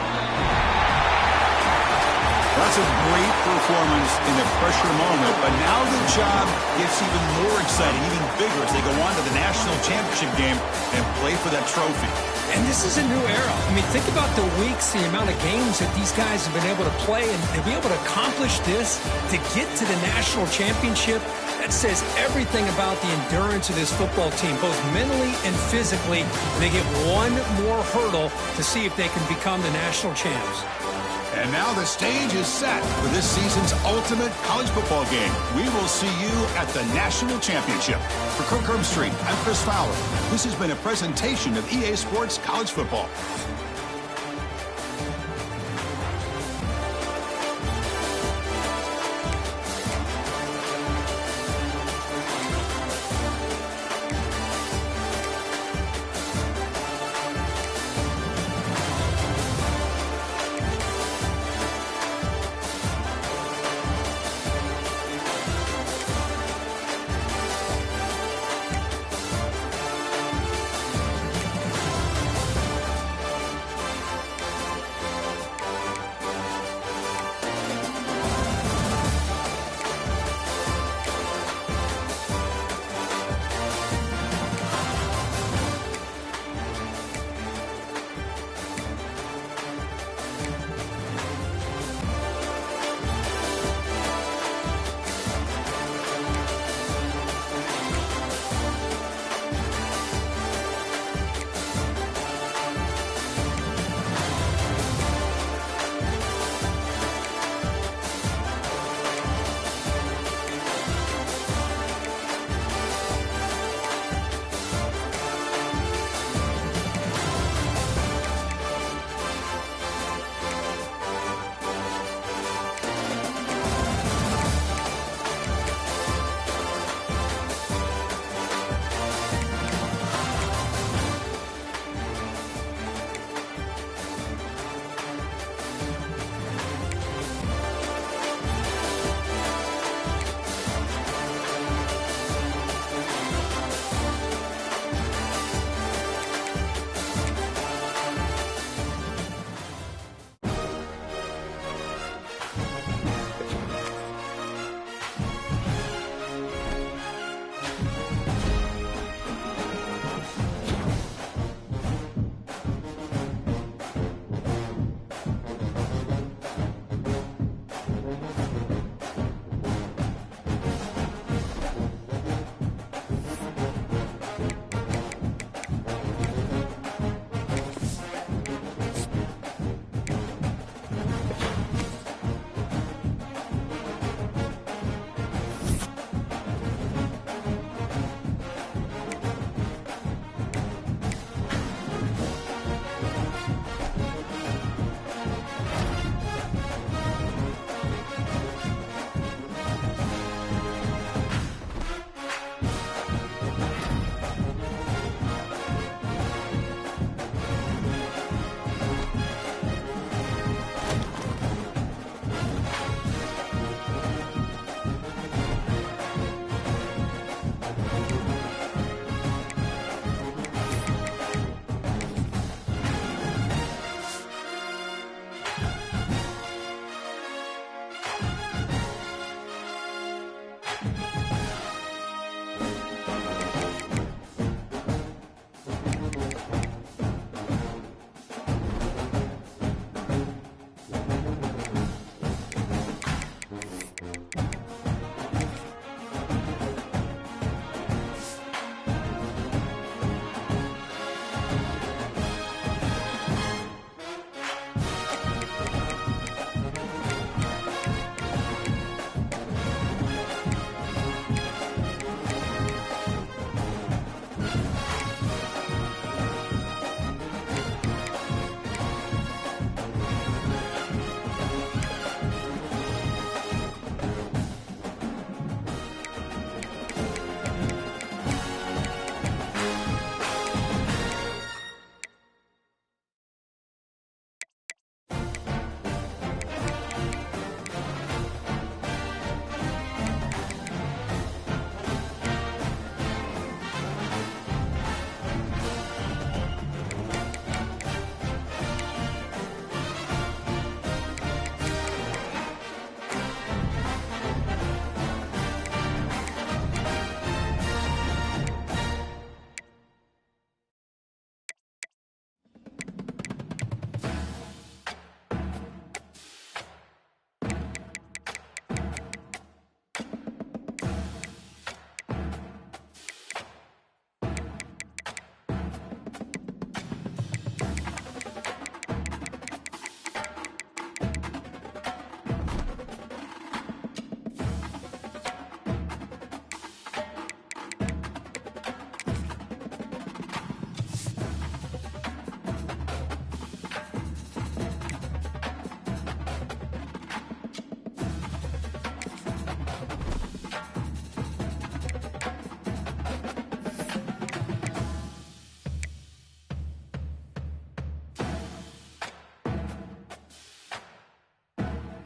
That's a great performance in the pressure moment, but now the job gets even more exciting, even bigger as they go on to the national championship game and play for that trophy. And this is a new era. I mean, think about the weeks, the amount of games that these guys have been able to play, and to be able to accomplish this, to get to the national championship, that says everything about the endurance of this football team, both mentally and physically. They get one more hurdle to see if they can become the national champs. And now the stage is set for this season's ultimate college football game. We will see you at the national championship. For Kirk Herbstreit, I'm Chris Fowler. This has been a presentation of EA Sports College Football.